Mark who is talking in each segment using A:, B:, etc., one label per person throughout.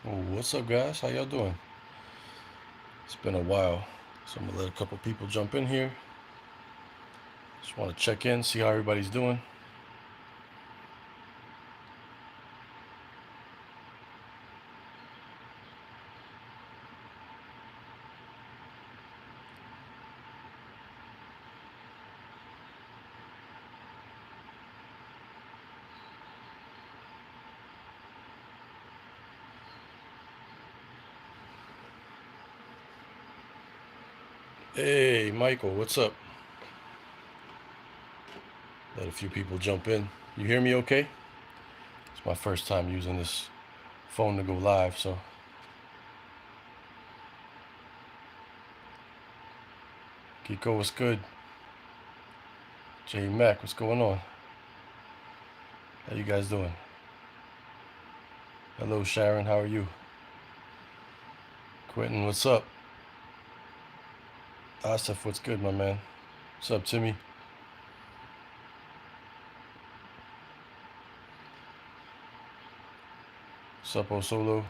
A: Oh, what's up, guys? How y'all doing? It's been a while, so I'm gonna let a couple people jump in here. Just want to check in, see how everybody's doing. Hey, Michael, what's up? Let a few people jump in. You hear me okay? It's my first time using this phone to go live, so Kiko, what's good? J Mac, what's going on? How you guys doing? Hello, Sharon, how are you? Quentin, what's up? Asif, what's good, my man? What's up, Timmy? What's up, Osolo?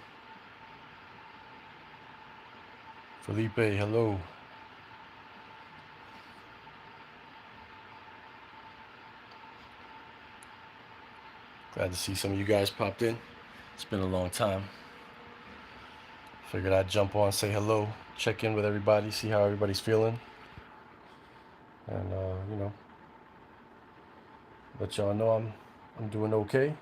A: Felipe, hello. Glad to see some of you guys popped in. It's been a long time. Figured I'd jump on, say hello, check in with everybody, see how everybody's feeling, and let y'all know I'm doing okay.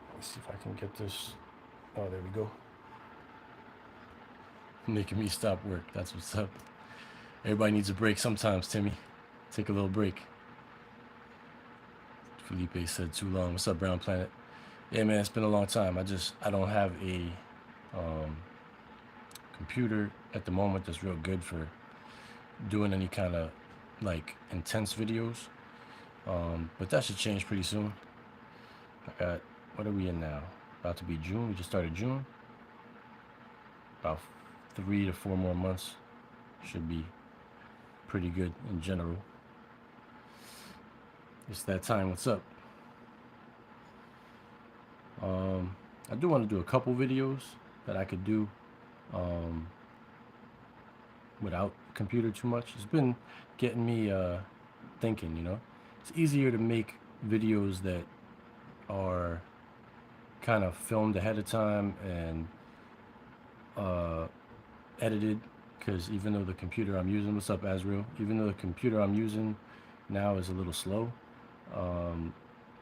A: Let me see if I can get this. Oh, there we go. Making me stop work. That's what's up. Everybody needs a break sometimes, Timmy. Take a little break. Felipe said too long. What's up, Brown Planet? Yeah, man, it's been a long time. I don't have a um, computer at the moment that's real good for doing any kind of like intense videos. But that should change pretty soon. I got, what are we in now? About to be June. We just started June. About 3 to 4 more months should be pretty good in general. It's that time. What's up? I do want to do a couple videos that I could do um, without computer too much. It's been getting me thinking. It's easier to make videos that are kind of filmed ahead of time and uh, edited, because even though the computer I'm using, what's up, Azrael? Even though the computer I'm using now is a little slow,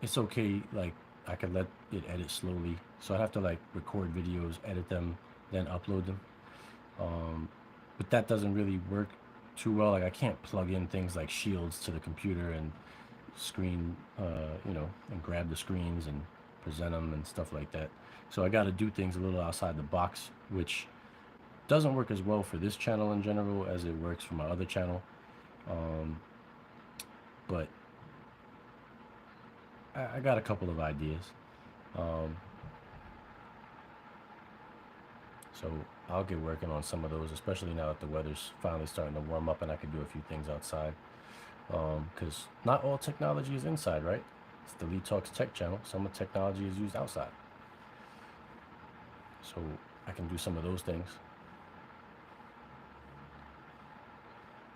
A: it's okay. Like, I could let it edit slowly, so I have to like record videos, edit them, then upload them. But that doesn't really work too well. Like, I can't plug in things like shields to the computer and screen, and grab the screens and present them and stuff like that. So I got to do things a little outside the box, which doesn't work as well for this channel in general as it works for my other channel. Um, but I got a couple of ideas. Um, so I'll get working on some of those, especially now that the weather's finally starting to warm up and I can do a few things outside. Because not all technology is inside, right? It's the Lee Talks Tech channel. Some of the technology is used outside. So I can do some of those things.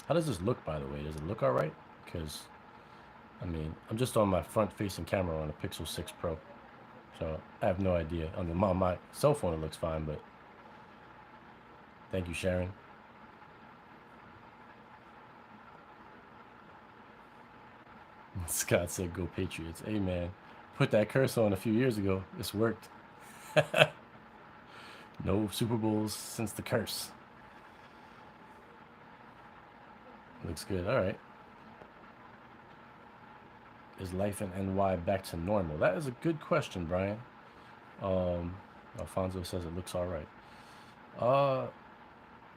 A: How does this look, by the way? Does it look all right? Because, I mean, I'm just on my front-facing camera on a Pixel 6 Pro. So I have no idea. On my cell phone, it looks fine, but thank you, Sharon. Scott said, "Go Patriots." Hey, man, put that curse on a few years ago. It's worked. No Super Bowls since the curse. Looks good. All right. Is life in NY back to normal? That is a good question, Brian. Um, Alfonso says it looks all right. Uh,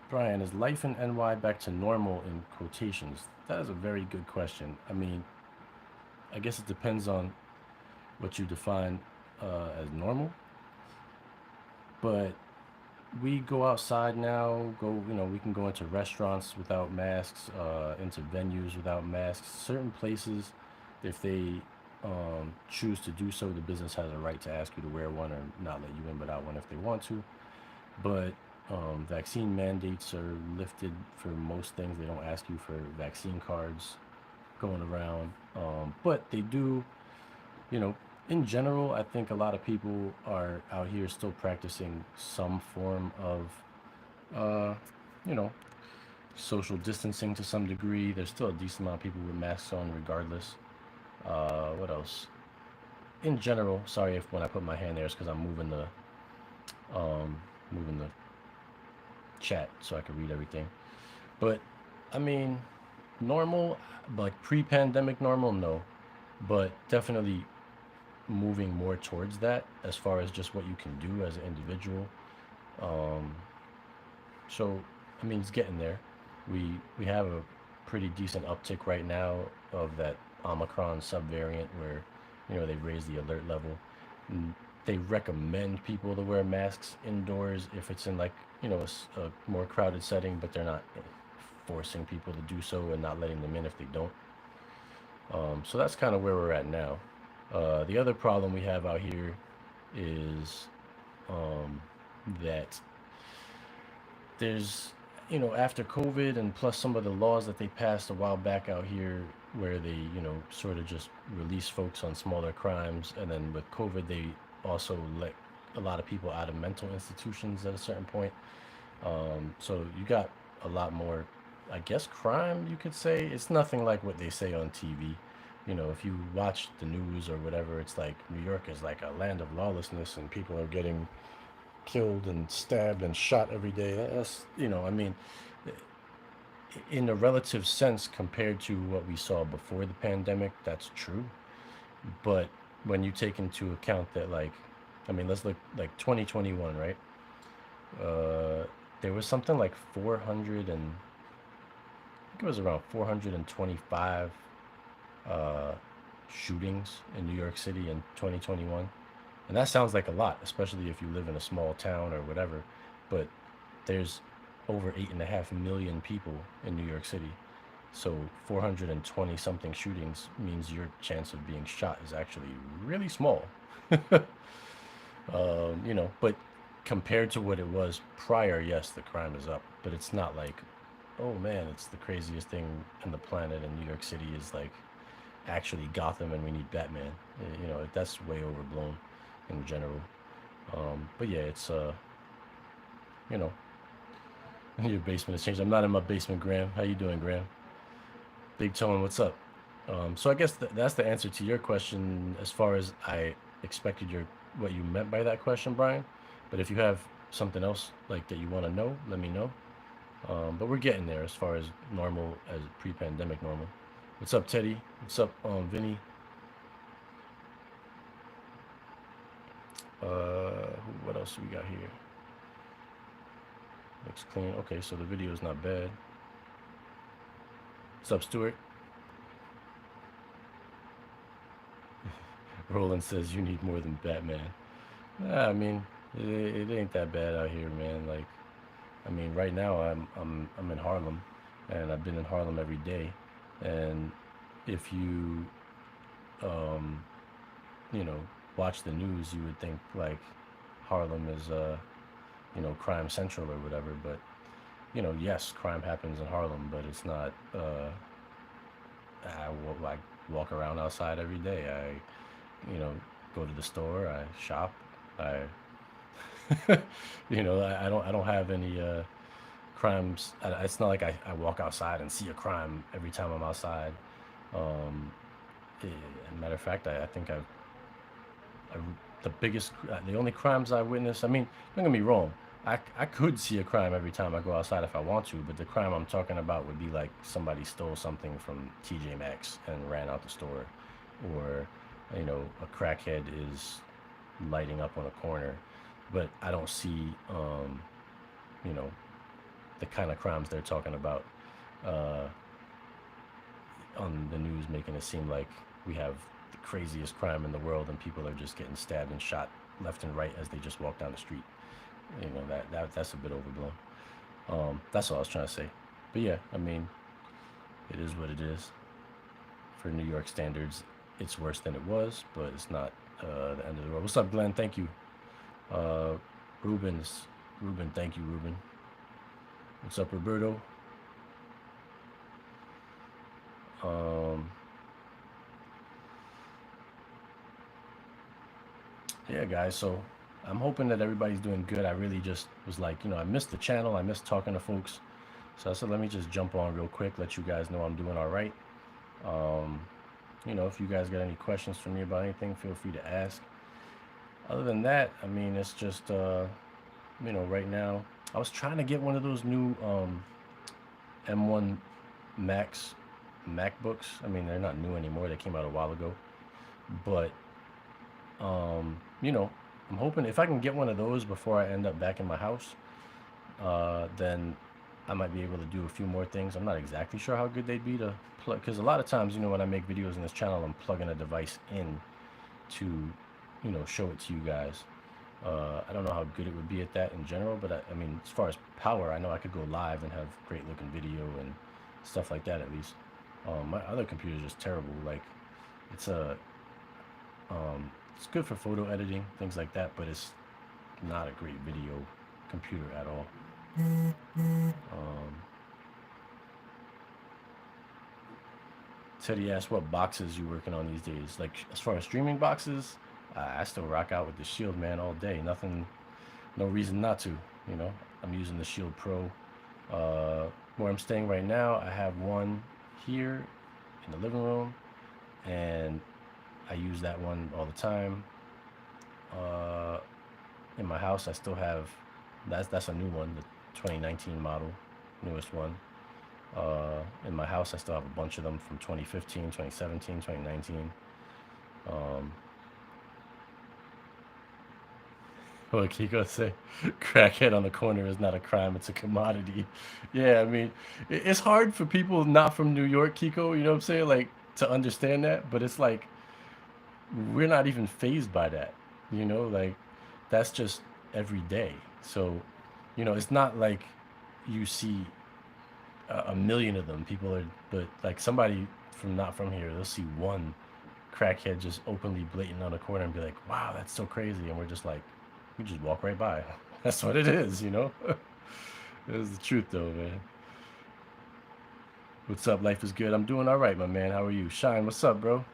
A: Brian, is life in NY back to normal in quotations? That is a very good question. I mean, I guess it depends on what you define as normal. But we go outside now. We can go into restaurants without masks, into venues without masks. Certain places, if they choose to do so, the business has a right to ask you to wear one or not let you in without one if they want to. But vaccine mandates are lifted for most things. They don't ask you for vaccine cards going around. But they do, you know, in general, I think a lot of people are out here still practicing some form of, uh, you know, social distancing to some degree. There's still a decent amount of people with masks on regardless. What else? In general, sorry if when I put my hand there, it's because I'm moving the chat so I can read everything. But I mean, normal, like pre-pandemic normal, no, but definitely moving more towards that as far as just what you can do as an individual. Um, so I mean, it's getting there. We have a pretty decent uptick right now of that Omicron subvariant where they raise the alert level. And they recommend people to wear masks indoors if it's in like a more crowded setting, but they're not forcing people to do so and not letting them in if they don't. So that's kind of where we're at now. The other problem we have out here is that there's, after COVID and plus some of the laws that they passed a while back out here where they, sort of just release folks on smaller crimes. And then with COVID, they also let a lot of people out of mental institutions at a certain point. So you got a lot more, I guess, crime, you could say. It's nothing like what they say on TV. If you watch the news or whatever, it's like New York is like a land of lawlessness and people are getting killed and stabbed and shot every day. That's, I mean, in a relative sense compared to what we saw before the pandemic, that's true. But when you take into account that, like, I mean, let's look like 2021, right? There was something like 400 and I think it was around 425 uh, shootings in New York City in 2021. And that sounds like a lot, especially if you live in a small town or whatever. But there's over 8.5 million people in New York City. So 420 something shootings means your chance of being shot is actually really small. But compared to what it was prior, yes, the crime is up. But it's not like, oh man, it's the craziest thing on the planet in New York City is like actually Gotham and we need Batman. That's way overblown in general. But yeah, it's you know, your basement has changed. I'm not in my basement, Graham. How you doing, Graham? Big Tone, what's up? So I guess that's the answer to your question as far as I expected what you meant by that question, Brian. But if you have something else like that you want to know, let me know. But we're getting there as far as normal, as pre-pandemic normal. What's up, Teddy? What's up, Vinny? What else do we got here? Looks clean. Okay, so the video is not bad. What's up, Stuart? Roland says you need more than Batman. I mean, it ain't that bad out here, man. Like, I mean, right now I'm in Harlem, and I've been in Harlem every day. And if you um, you know, watch the news, you would think like Harlem is crime central or whatever. But yes, crime happens in Harlem, but it's not. I walk around outside every day. I go to the store. I shop. I I don't have any crimes. It's not like I walk outside and see a crime every time I'm outside. Um, Matter of fact, I think I, the only crimes I witness. I mean, don't get me wrong. I could see a crime every time I go outside if I want to, but the crime I'm talking about would be like somebody stole something from TJ Maxx and ran out the store, or a crackhead is lighting up on a corner. But I don't see you know the kind of crimes they're talking about uh, on the news, making it seem like we have the craziest crime in the world and people are just getting stabbed and shot left and right as they just walk down the street. That's a bit overblown. That's all I was trying to say. But yeah, I mean, it is what it is for New York standards. it's worse than it was, but it's not the end of the world. What's up, Glenn? Thank you. Uh, Ruben, thank you, Ruben. What's up, Roberto? Um, yeah, guys. So I'm hoping that everybody's doing good. I really just was like, I missed the channel. I missed talking to folks. So I said, let me just jump on real quick, let you guys know I'm doing all right. Um, if you guys got any questions for me about anything, feel free to ask. Other than that, I mean, it's just, right now, I was trying to get one of those new M1 Max MacBooks. I mean, they're not new anymore. They came out a while ago. But, um, you know, I'm hoping if I can get one of those before I end up back in my house, then I might be able to do a few more things. I'm not exactly sure how good they'd be to plug, because a lot of times, when I make videos in this channel, I'm plugging a device in to, show it to you guys. I don't know how good it would be at that in general, but I mean, as far as power, I know I could go live and have great looking video and stuff like that at least. My other computer is just terrible. Like, it's a, it's good for photo editing, things like that, but it's not a great video computer at all. Um, Teddy asked what boxes you working on these days. Like, as far as streaming boxes, I still rock out with the Shield, man, all day. Nothing, no reason not to. You know, I'm using the Shield Pro. Where I'm staying right now, I have one here in the living room, and I use that one all the time. Uh, in my house, I still have that's a new one, the 2019 model, newest one. In my house, I still have a bunch of them from 2015, 2017, 2019. Um, what Kiko say? Crackhead on the corner is not a crime; it's a commodity. Yeah, I mean, it's hard for people not from New York, Kiko. You know what I'm saying? Like, to understand that, but it's like we're not even phased by that. Like, that's just every day. So, it's not like you see a million of them. People are, but like somebody from not from here, they'll see one crackhead just openly blatant on a corner and be like, "Wow, that's so crazy," and we're just like, we just walk right by. That's what it is. It's the truth, though, man. What's up? Life is good. I'm doing all right, my man. How are you? Shine, what's up, bro?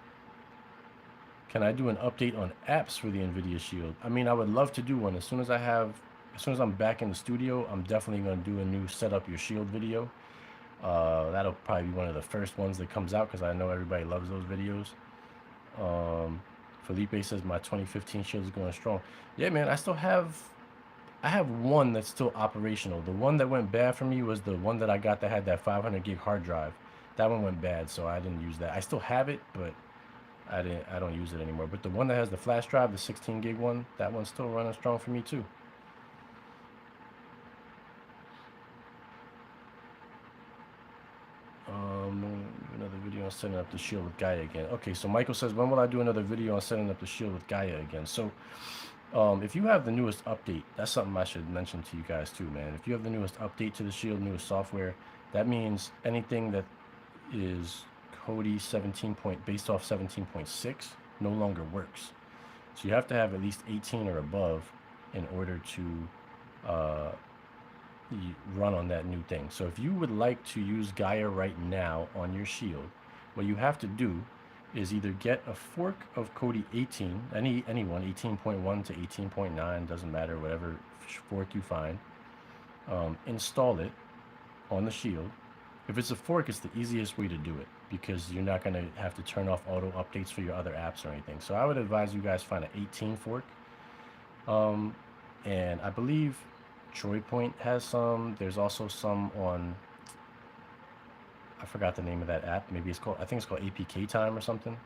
A: Can I do an update on apps for the Nvidia Shield? I mean, I would love to do one. As soon as I'm back in the studio, I'm definitely going to do a new set up your Shield video. That'll probably be one of the first ones that comes out because I know everybody loves those videos. Felipe says my 2015 Shield is going strong. Yeah, man, I have one that's still operational. The one that went bad for me was the one that I got that had that 500 gig hard drive. That one went bad, so I didn't use that. I still have it, but I don't use it anymore. But the one that has the flash drive, the 16 gig one, that one's still running strong for me too. Another video on setting up the Shield with Gaia again. Okay, so Michael says, when will I do another video on setting up the Shield with Gaia again? So, if you have the newest update, that's something I should mention to you guys too, man. If you have the newest update to the Shield, newest software, that means anything that is Kodi 17 point based off 17.6 no longer works. So you have to have at least 18 or above in order to uh, run on that new thing. So if you would like to use Gaia right now on your Shield, what you have to do is either get a fork of Kodi 18, anyone, 18.1 to 18.9, doesn't matter, whatever fork you find, install it on the Shield. If it's a fork, it's the easiest way to do it because you're not going to have to turn off auto updates for your other apps or anything. So I would advise you guys find an 18 fork. And I believe Troy Point has some. There's also some on, I forgot the name of that app. Maybe I think it's called APK Time or something.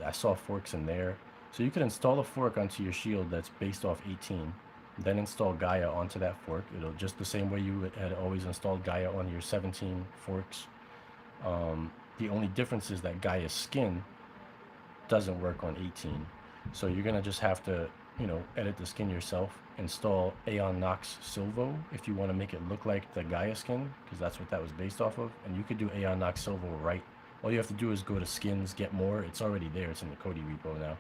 A: I saw forks in there. So you can install a fork onto your Shield that's based off 18. Then install Gaia onto that fork. It'll just the same way you had always installed Gaia on your 17 forks. The only difference is that Gaia skin doesn't work on 18. So you're gonna just have to, edit the skin yourself. Install Aeon Nox Silvo if you want to make it look like the Gaia skin, because that's what that was based off of. And you could do Aeon Nox Silvo right All you have to do is go to skins, get more. It's already there. It's in the Kodi repo now.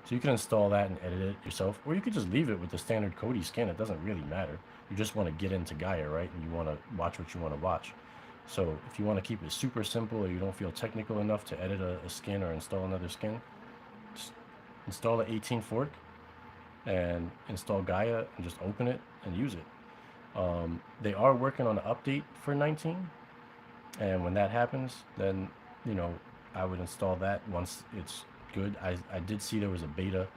A: So you can install that and edit it yourself, or you could just leave it with the standard Kodi skin. It doesn't really matter. You just want to get into Gaia, right? And you want to watch what you want to watch. So if you want to keep it super simple, or you don't feel technical enough to edit a skin or install another skin, just install the 18 fork and install Gaia and just open it and use it. They are working on an update for 19, and when that happens, then you know I would install that once it's good. I did see there was a beta,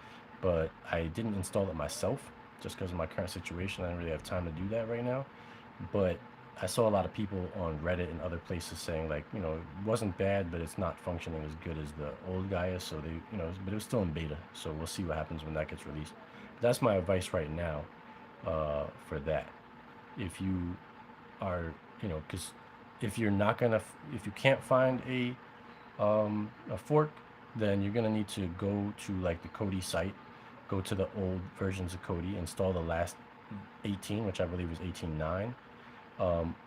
A: but I didn't install it myself just because of my current situation. I don't really have time to do that right now. But I saw a lot of people on Reddit and other places saying like, it wasn't bad, but it's not functioning as good as the old Gaia. So they, but it was still in beta. So we'll see what happens when that gets released. But that's my advice right now for that. If you are, because if you're not gonna, if you can't find a fork, then you're gonna need to go to like the Kodi site, go to the old versions of Kodi, install the last 18, which I believe is 18.9.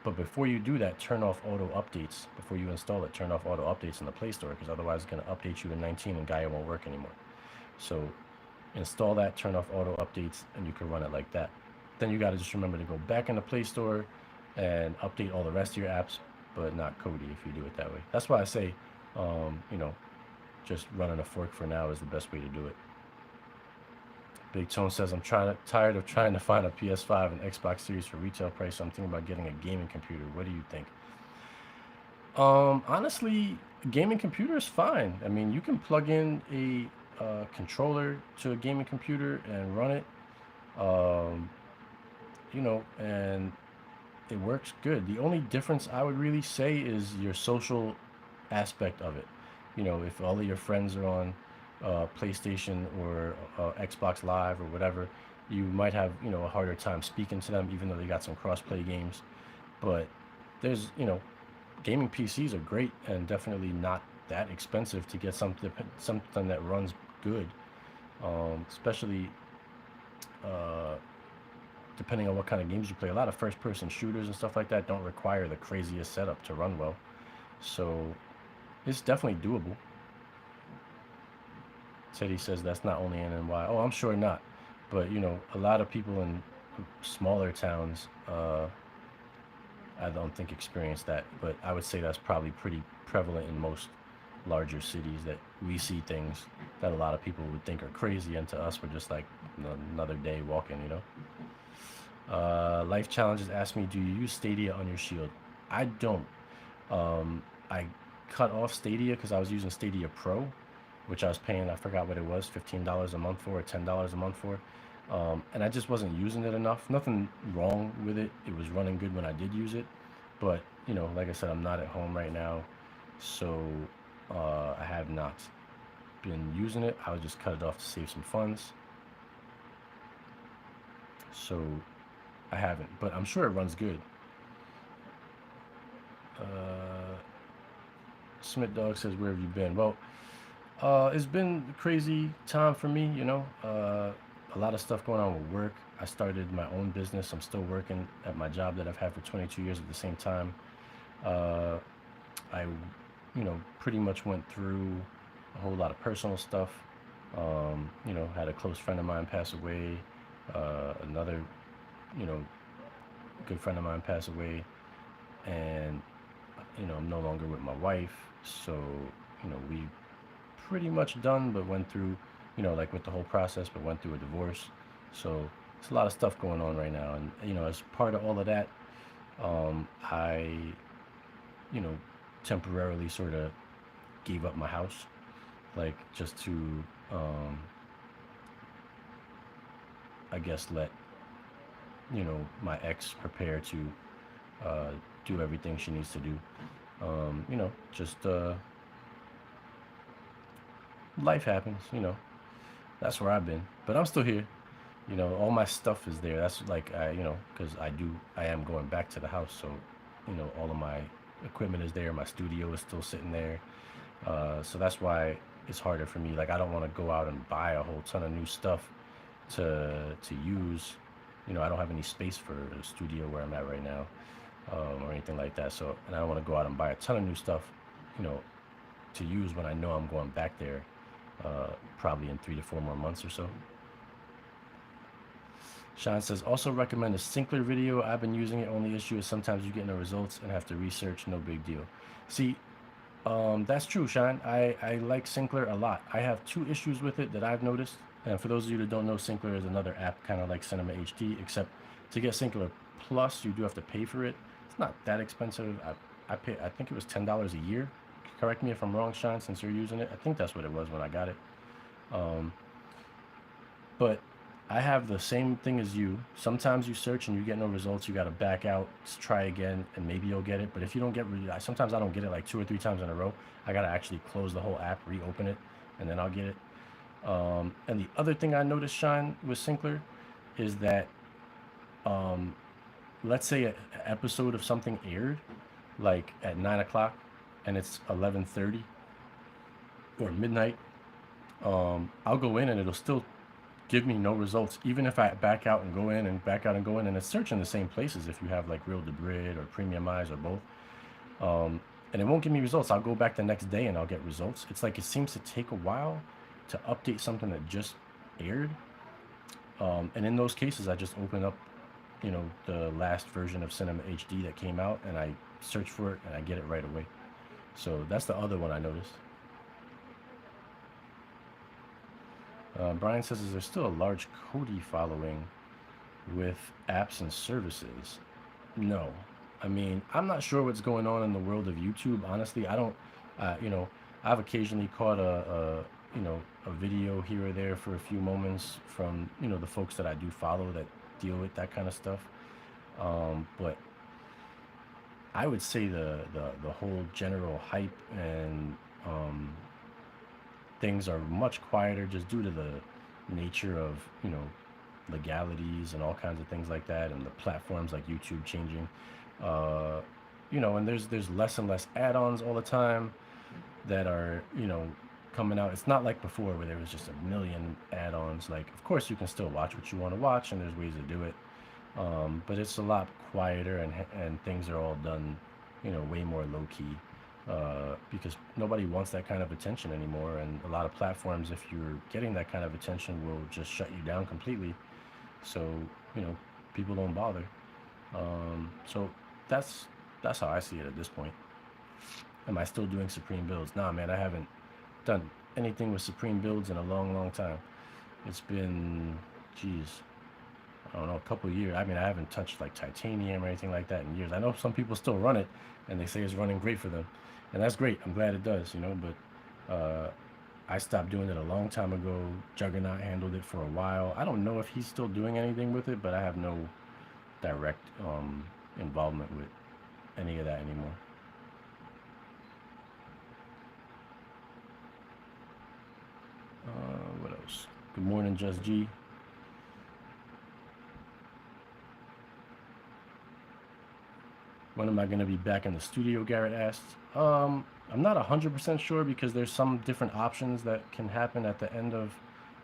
A: But before you do that, turn off auto updates. Before you install it, turn off auto updates in the Play Store, because otherwise it's going to update you in 19 and Gaia won't work anymore. So install that, turn off auto updates, and you can run it like that. Then you got to just remember to go back in the Play Store and update all the rest of your apps, but not Kodi if you do it that way. That's why I say, just running a fork for now is the best way to do it. Big Tone says, tired of trying to find a PS5 and Xbox Series for retail price, so I'm thinking about getting a gaming computer. What do you think? Honestly, gaming computer is fine. I mean, you can plug in a controller to a gaming computer and run it, um, and it works good. The only difference I would really say is your social aspect of it. If all of your friends are on PlayStation or Xbox Live or whatever, you might have a harder time speaking to them, even though they got some cross-play games. But there's gaming PCs are great and definitely not that expensive to get something that runs good, especially uh, depending on what kind of games you play. A lot of first-person shooters and stuff like that don't require the craziest setup to run well, so it's definitely doable. Teddy says that's not only in NY. Oh, I'm sure not. But, a lot of people in smaller towns, I don't think experience that. But I would say that's probably pretty prevalent in most larger cities, that we see things that a lot of people would think are crazy. And to us, we're just like another day walking. Life Challenges asked me, do you use Stadia on your Shield? I don't. I cut off Stadia because I was using Stadia Pro, which I was paying, I forgot what it was, $15 a month for, or $10 a month for. And I just wasn't using it enough. Nothing wrong with it. It was running good when I did use it. But, like I said, I'm not at home right now. So I have not been using it. I would just cut it off to save some funds. So I haven't. But I'm sure it runs good. Smith Dog says, where have you been? Well, it's been a crazy time for me, a lot of stuff going on with work. I started my own business. I'm still working at my job that I've had for 22 years at the same time. I, pretty much went through a whole lot of personal stuff. Had a close friend of mine pass away. Another, you know, good friend of mine pass away. And, I'm no longer with my wife. So, we pretty much done, but went through, like with the whole process, but went through a divorce. So it's a lot of stuff going on right now. And, as part of all of that, I, you know, temporarily sort of gave up my house, like just to, I guess, let, my ex prepare to do everything she needs to do. Just life happens, that's where I've been, but I'm still here. All my stuff is there. That's like, because I am going back to the house. So, all of my equipment is there. My studio is still sitting there. So that's why it's harder for me. Like, I don't want to go out and buy a whole ton of new stuff to use. I don't have any space for a studio where I'm at right now, or anything like that. So, and I don't want to go out and buy a ton of new stuff, you know, to use when I know I'm going back there, probably in 3 to 4 more months or so. Sean says, also recommend a Syncler video. I've been using it. Only issue is sometimes you get no results and have to research. No big deal. See, that's true, Sean. I like Syncler a lot. I have two issues with it that I've noticed. And for those of you that don't know, Syncler is another app kind of like Cinema HD, except to get Syncler Plus, you do have to pay for it. It's not that expensive. I think it was $10 a year. Correct me if I'm wrong, Sean, since you're using it. I think that's what it was when I got it. Um, but I have the same thing as you. Sometimes you search and you get no results. You got to back out, try again, and maybe you'll get it. But if you don't get, sometimes I don't get it like 2 or 3 times in a row. I got to actually close the whole app, reopen it, and then I'll get it. And the other thing I noticed, Sean, with Syncler is that, let's say an episode of something aired like at 9 o'clock and it's 11:30 or midnight. I'll go in and it'll still give me no results, even if I back out and go in and back out and go in, and it's searching the same places if you have like Real to Grid or Premium Eyes or both. And it won't give me results. I'll go back the next day and I'll get results. It's like it seems to take a while to update something that just aired. And in those cases, I just open up, the last version of Cinema HD that came out, and I search for it and I get it right away. So that's the other one I noticed. Brian says, is there still a large Cody following with apps and services? No. I mean, I'm not sure what's going on in the world of YouTube. Honestly, I don't, I've occasionally caught a video here or there for a few moments from, the folks that I do follow that deal with that kind of stuff. But I would say the whole general hype and things are much quieter just due to the nature of, legalities and all kinds of things like that, and the platforms like YouTube changing. And there's less and less add-ons all the time that are, coming out. It's not like before where there was just a million add-ons. Like, of course, you can still watch what you want to watch, and there's ways to do it. But it's a lot quieter, and things are all done, way more low key, because nobody wants that kind of attention anymore. And a lot of platforms, if you're getting that kind of attention, will just shut you down completely. So, people don't bother. So that's how I see it at this point. Am I still doing Supreme builds? Nah, man, I haven't done anything with Supreme builds in a long, long time. It's been, geez, I don't know, a couple of years. I mean, I haven't touched like titanium or anything like that in years. I know some people still run it, and they say it's running great for them, and that's great. I'm glad it does, but I stopped doing it a long time ago. Juggernaut handled it for a while. I don't know if he's still doing anything with it, but I have no direct involvement with any of that anymore. What else? Good morning, Just G. When am I going to be back in the studio? Garrett asked. I'm not 100% sure because there's some different options that can happen at the end of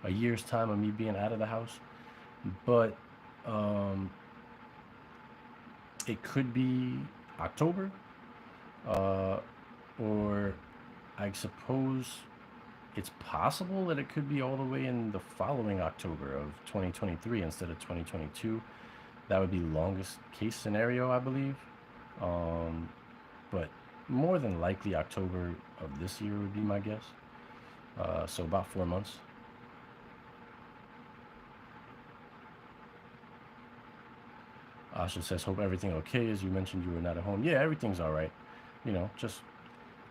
A: a year's time of me being out of the house. But it could be October, or I suppose it's possible that it could be all the way in the following October of 2023 instead of 2022. That would be longest case scenario, I believe. But more than likely October of this year would be my guess. So about 4 months. Asha says, hope everything okay. As you mentioned, you were not at home. Yeah, everything's all right. Just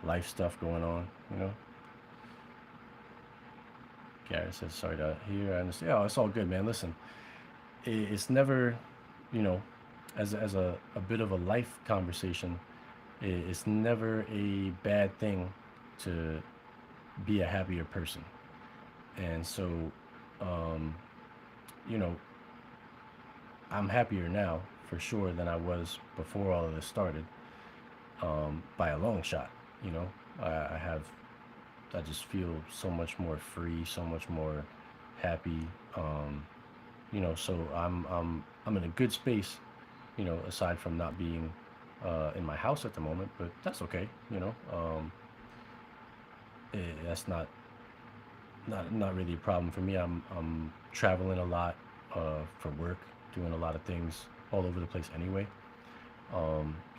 A: life stuff going on, Garrett says, sorry to hear. I understand. Oh, it's all good, man. Listen, it's never, as a bit of a life conversation, it's never a bad thing to be a happier person. And so, I'm happier now for sure than I was before all of this started, by a long shot. I just feel so much more free, so much more happy. So I'm in a good space, aside from not being in my house at the moment, but that's okay. that's not really a problem for me. I'm traveling a lot for work, doing a lot of things all over the place anyway.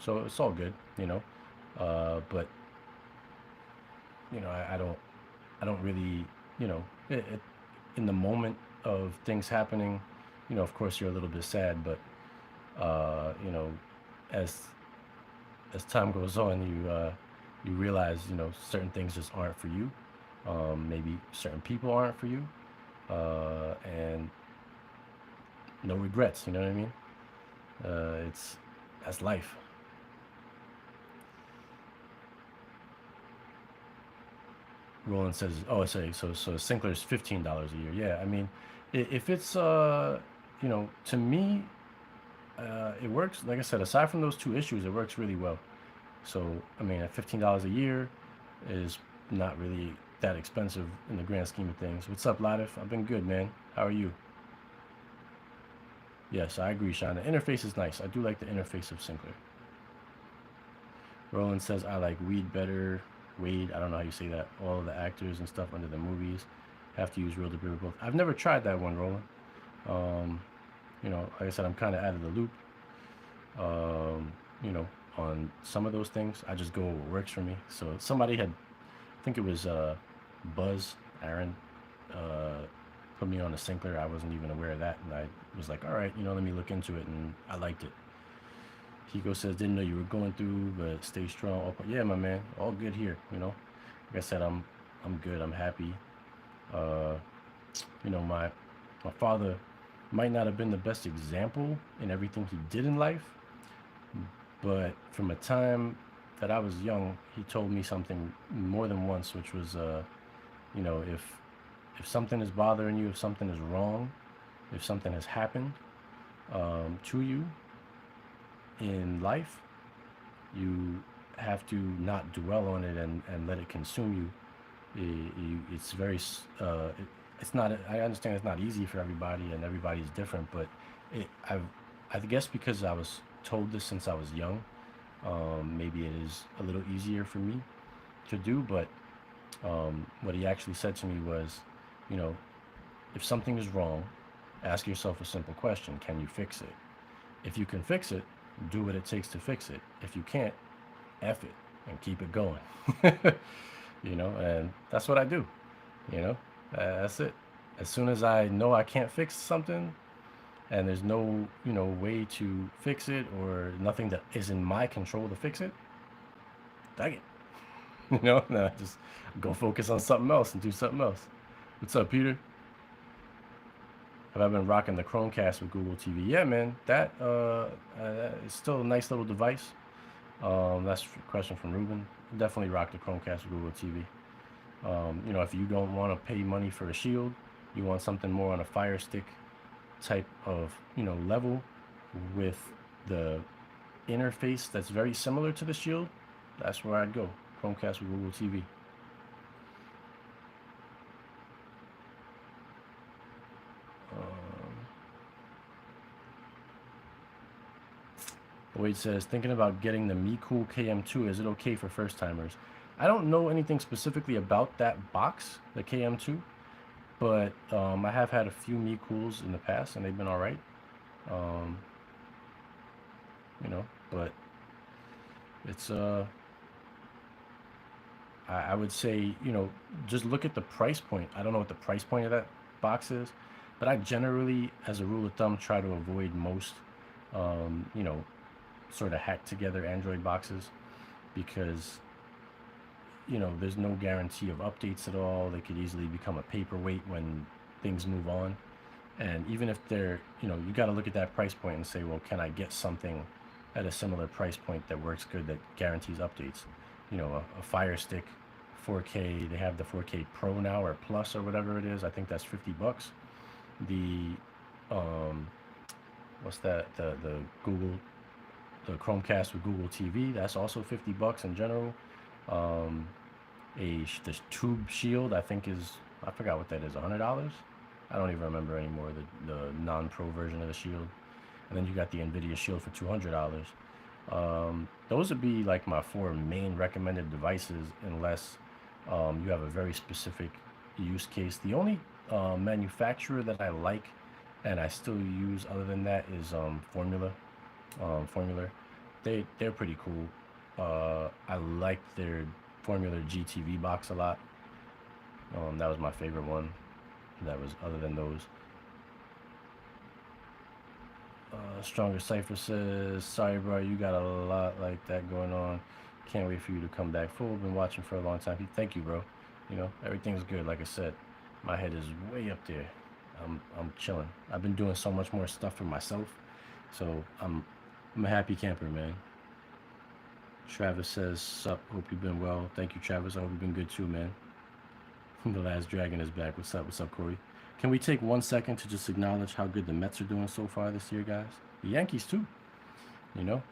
A: So it's all good, you know. But I don't really, in the moment of things happening, of course you're a little bit sad, but as as time goes on, you realize, certain things just aren't for you. Maybe certain people aren't for you, and no regrets. You know what I mean? It's That's life. Roland says, "Oh, sorry. So Sinclair's $15 a year. Yeah, I mean, if it's to me, it works. Like I said, aside from those two issues, it works really well. So I mean, at $15 a year is not really that expensive in the grand scheme of things. What's up, Latif? I've been good, man. How are you? Yes, I agree, Sean. The interface is nice. I do like the interface of Sinclair. Roland says, I like Weed better. Wade, I don't know how you say that. All of the actors and stuff under the movies have to use real to be both. I've never tried that one, Roland. Um, like I said, I'm kind of out of the loop, um, you know, on some of those things. I just go where it works for me. So somebody had, I think it was Buzz, Aaron, uh, put me on a Sinclair. I wasn't even aware of that. And I was like, all right, let me look into it. And I liked it. Kiko says, didn't know you were going through, but stay strong. Yeah, my man, all good here. Like I said, I'm good. I'm happy. Uh, my father might not have been the best example in everything he did in life, but from a time that I was young, he told me something more than once, which was, if something is bothering you, if something is wrong, if something has happened to you in life, you have to not dwell on it and let it consume you. It's very, it's not, I understand it's not easy for everybody and everybody's different, but I guess because I was told this since I was young, maybe it is a little easier for me to do, but what he actually said to me was, you know, if something is wrong, ask yourself a simple question: can you fix it? If you can fix it, do what it takes to fix it. If you can't, F it and keep it going. And that's what I do. You know, that's it. As soon as I know I can't fix something and there's no, way to fix it or nothing that is in my control to fix it, dang it. No, I just go focus on something else and do something else. What's up, Peter? Have I been rocking the Chromecast with Google TV? Yeah, man. That is still a nice little device. That's a question from Ruben. Definitely rock the Chromecast with Google TV. If you don't want to pay money for a Shield, you want something more on a Fire Stick type of, level with the interface that's very similar to the Shield, that's where I'd go. Chromecast with Google TV. Wade says, thinking about getting the MeCool KM2. Is it okay for first timers? I don't know anything specifically about that box, the KM2, but I have had a few MeCools in the past and they've been all right. Um, but it's I would say, just look at the price point. I don't know what the price point of that box is, but I generally, as a rule of thumb, try to avoid most, um, you know, sort of hacked together Android boxes because, there's no guarantee of updates at all. They could easily become a paperweight when things move on. And even if they're, you got to look at that price point and say, well, can I get something at a similar price point that works good, that guarantees updates? A Fire Stick 4K, they have the 4K Pro now or Plus or whatever it is. I think that's $50. The, um, what's that? The the Chromecast with Google TV, that's also $50 in general. Um, this Tube Shield, I think I forgot what that is, $100. I don't even remember anymore, the non-pro version of the Shield. And then you got the Nvidia Shield for $200. Those would be like my four main recommended devices, unless You have a very specific use case. The only manufacturer that I like and I still use other than that is Formula. They're pretty cool. I like their Formula GTV box a lot. That was my favorite one. That was other than those. Stronger Cipher says, sorry, bro, you got a lot like that going on. Can't wait for you to come back. Full, been watching for a long time. Thank you, bro. You know, everything's good. Like I said, my head is way up there. I'm chilling. I've been doing so much more stuff for myself, so I'm a happy camper, man. Travis says, sup, hope you've been well. Thank you, Travis. I hope you've been good too, man. The last dragon is back. What's up? What's up, Corey? Can we take 1 second to just acknowledge how good the Mets are doing so far this year, guys? The Yankees too. You know,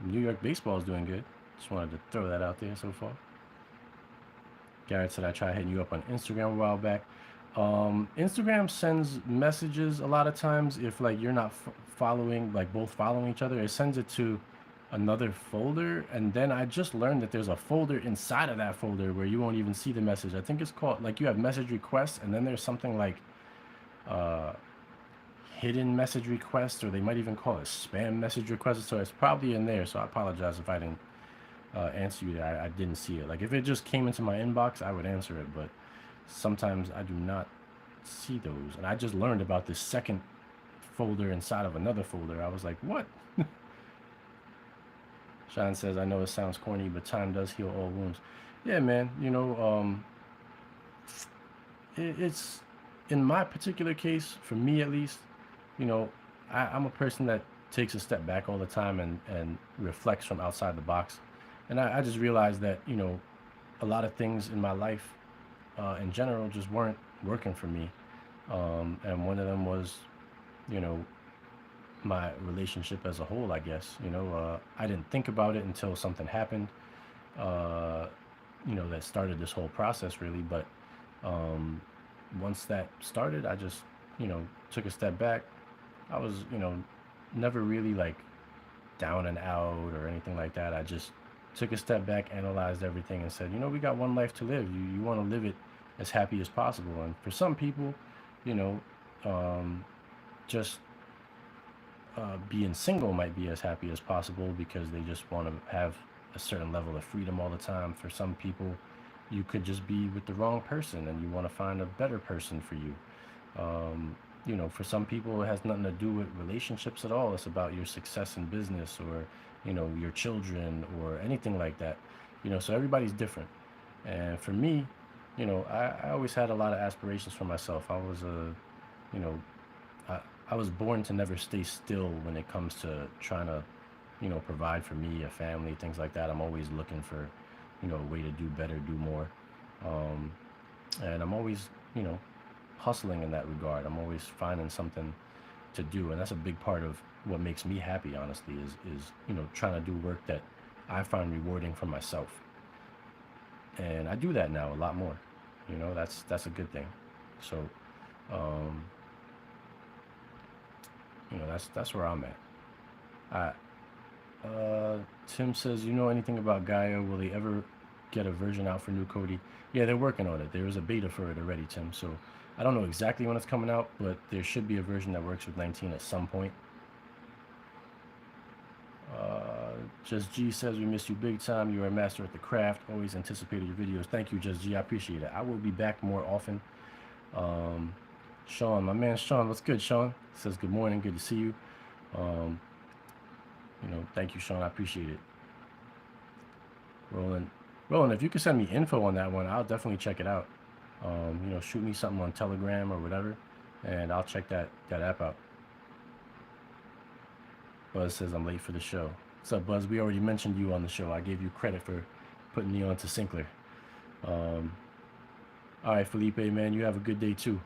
A: New York baseball is doing good. Just wanted to throw that out there so far. Garrett said I tried hitting you up on Instagram a while back. Instagram sends messages a lot of times if like you're not following, like both following each other. It sends it to another folder, and then I just learned that there's a folder inside of that folder where you won't even see the message. I think it's called, like, you have message requests, and then there's something like hidden message requests, or they might even call it spam message requests. So it's probably in there. So I apologize if I didn't answer you there. I didn't see it. Like if it just came into my inbox, I would answer it, but sometimes I do not see those. And I just learned about this second folder inside of another folder. I was like, what? Sean says, I know it sounds corny, but time does heal all wounds. Yeah, man. You know, it's in my particular case, for me at least, you know, I'm a person that takes a step back all the time and reflects from outside the box. And I just realized that, you know, a lot of things in my life in general just weren't working for me. And one of them was, you know, my relationship as a whole, I guess. You know, I didn't think about it until something happened, uh, you know, that started this whole process really. But once that started, I just, you know, took a step back. I was, you know, never really like down and out or anything like that. I just took a step back, analyzed everything, and said, you know, we got one life to live. You want to live it as happy as possible. And for some people, you know, just being single might be as happy as possible because they just want to have a certain level of freedom all the time. For some people, you could just be with the wrong person and you want to find a better person for you. You know, for some people, it has nothing to do with relationships at all. It's about your success in business or, you know, your children or anything like that. You know, so everybody's different. And for me, you know, I always had a lot of aspirations for myself. I was a, you know, I, I was born to never stay still when it comes to trying to, you know, provide for me, a family, things like that. I'm always looking for, you know, a way to do better, do more. Um, and I'm always, you know, hustling in that regard. I'm always finding something to do, and that's a big part of what makes me happy, honestly, is you know, trying to do work that I find rewarding for myself. And I do that now a lot more. You know, that's a good thing. So, um, you know, that's where I'm at. Tim says, you know anything about Gaia? Will they ever get a version out for new Cody? Yeah, they're working on it. There is a beta for it already, Tim. So I don't know exactly when it's coming out, but there should be a version that works with 19 at some point. Just G says, we miss you big time. You are a master at the craft. Always anticipated your videos. Thank you, Just G. I appreciate it. I will be back more often. Sean, my man Sean, what's good, Sean? Says good morning. Good to see you. Um, you know, thank you, Sean. I appreciate it. Roland, if you could send me info on that one, I'll definitely check it out. You know, shoot me something on Telegram or whatever, and I'll check that app out. Buzz says I'm late for the show. What's up, Buzz? We already mentioned you on the show. I gave you credit for putting me on to Sinclair. All right, Felipe, man, you have a good day too.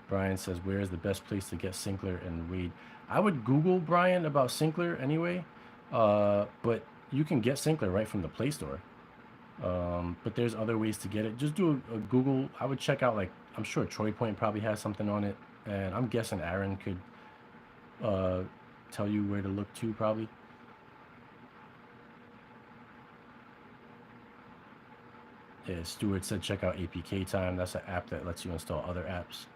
A: Brian says, where is the best place to get Sinclair and Wade? I would Google, Brian, about Sinclair anyway, but you can get Sinclair right from the Play Store. But there's other ways to get it. Just do a Google. I would check out, like, I'm sure Troy Point probably has something on it, and I'm guessing Aaron could tell you where to look to probably. Yeah, Stuart said check out APK Time. That's an app that lets you install other apps.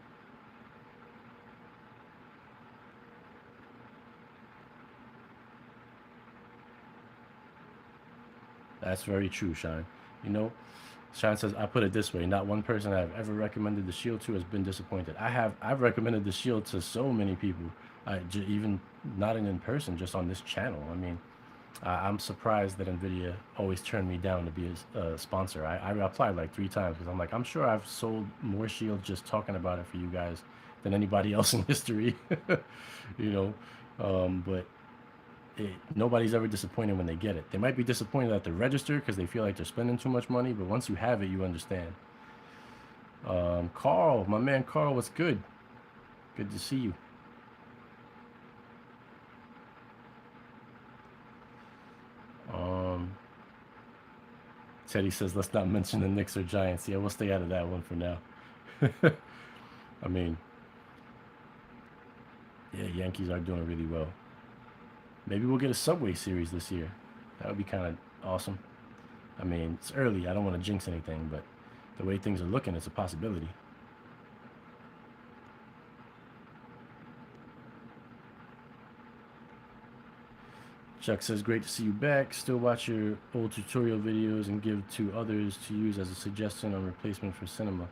A: That's very true, Shine. You know, Shine says, I put it this way, not one person I've ever recommended the Shield to has been disappointed. I've recommended the Shield to so many people. Even not in person, just on this channel. I mean, I'm surprised that Nvidia always turned me down to be a sponsor. I applied like 3 times because I'm like, I'm sure I've sold more Shield just talking about it for you guys than anybody else in history. you know, but nobody's ever disappointed when they get it. They might be disappointed at the register because they feel like they're spending too much money, but once you have it, you understand. Carl, my man Carl, what's good? Good to see you. Um, Teddy says, let's not mention the Knicks or Giants. Yeah, we'll stay out of that one for now. I mean, yeah, Yankees are doing really well. Maybe we'll get a Subway series this year. That would be kind of awesome. I mean, it's early. I don't want to jinx anything, but the way things are looking, it's a possibility. Chuck says, great to see you back. Still watch your old tutorial videos and give to others to use as a suggestion on replacement for Cinema.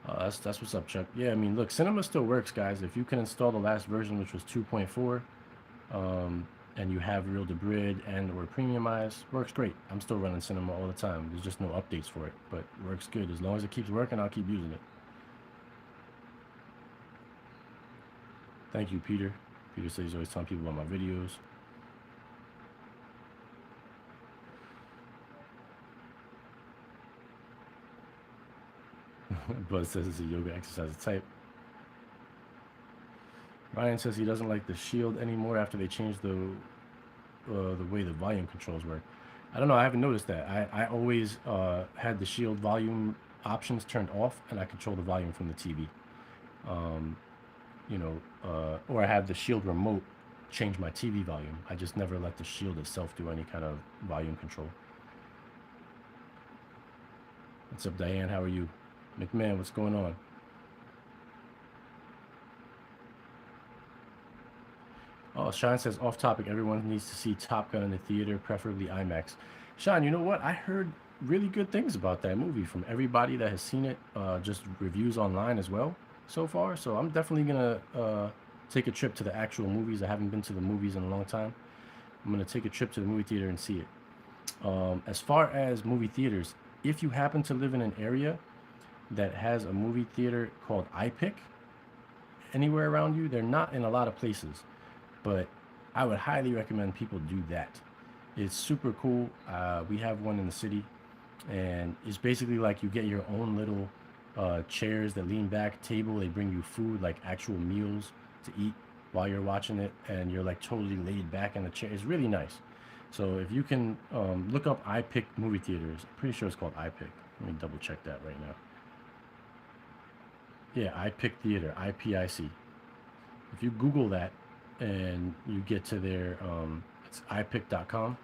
A: That's what's up, Chuck. Yeah, I mean, look, Cinema still works, guys. If you can install the last version, which was 2.4, and you have Real to Grid and or Premiumize, works great. I'm still running Cinema all the time. There's just no updates for it, but it works good. As long as it keeps working, I'll keep using it. Thank you, Peter. Peter says he's always telling people about my videos. Buzz says it's a yoga exercise type. Ryan says he doesn't like the Shield anymore after they changed the way the volume controls work. I don't know. I haven't noticed that. I always had the Shield volume options turned off, and I control the volume from the TV. Or I have the Shield remote change my TV volume. I just never let the Shield itself do any kind of volume control. What's up, Diane? How are you? McMahon, what's going on? Oh, Sean says, off topic, everyone needs to see Top Gun in the theater, preferably IMAX. Sean, you know what? I heard really good things about that movie from everybody that has seen it, just reviews online as well so far. So I'm definitely going to take a trip to the actual movies. I haven't been to the movies in a long time. I'm going to take a trip to the movie theater and see it. As far as movie theaters, if you happen to live in an area that has a movie theater called iPic anywhere around you, they're not in a lot of places, but I would highly recommend people do that. It's super cool. We have one in the city, and it's basically like you get your own little chairs that lean back, table. They bring you food, like actual meals to eat while you're watching it, and you're like totally laid back in the chair. It's really nice. So if you can look up iPic movie theaters, I'm pretty sure it's called iPic. Let me double check that right now. Yeah, iPic Theater, IPIC. If you Google that and you get to their, it's iPic.com,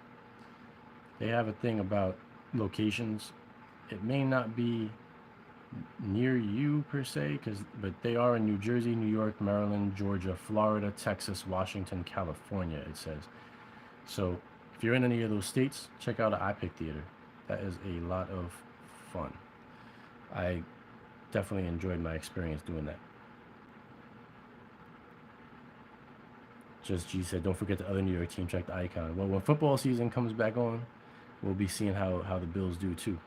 A: they have a thing about locations. It may not be near you per se, but they are in New Jersey, New York, Maryland, Georgia, Florida, Texas, Washington, California, it says. So if you're in any of those states, check out an iPic Theater. That is a lot of fun. I definitely enjoyed my experience doing that. Just G said, don't forget the other New York team, check the icon. Well, when football season comes back on, we'll be seeing how the Bills do too.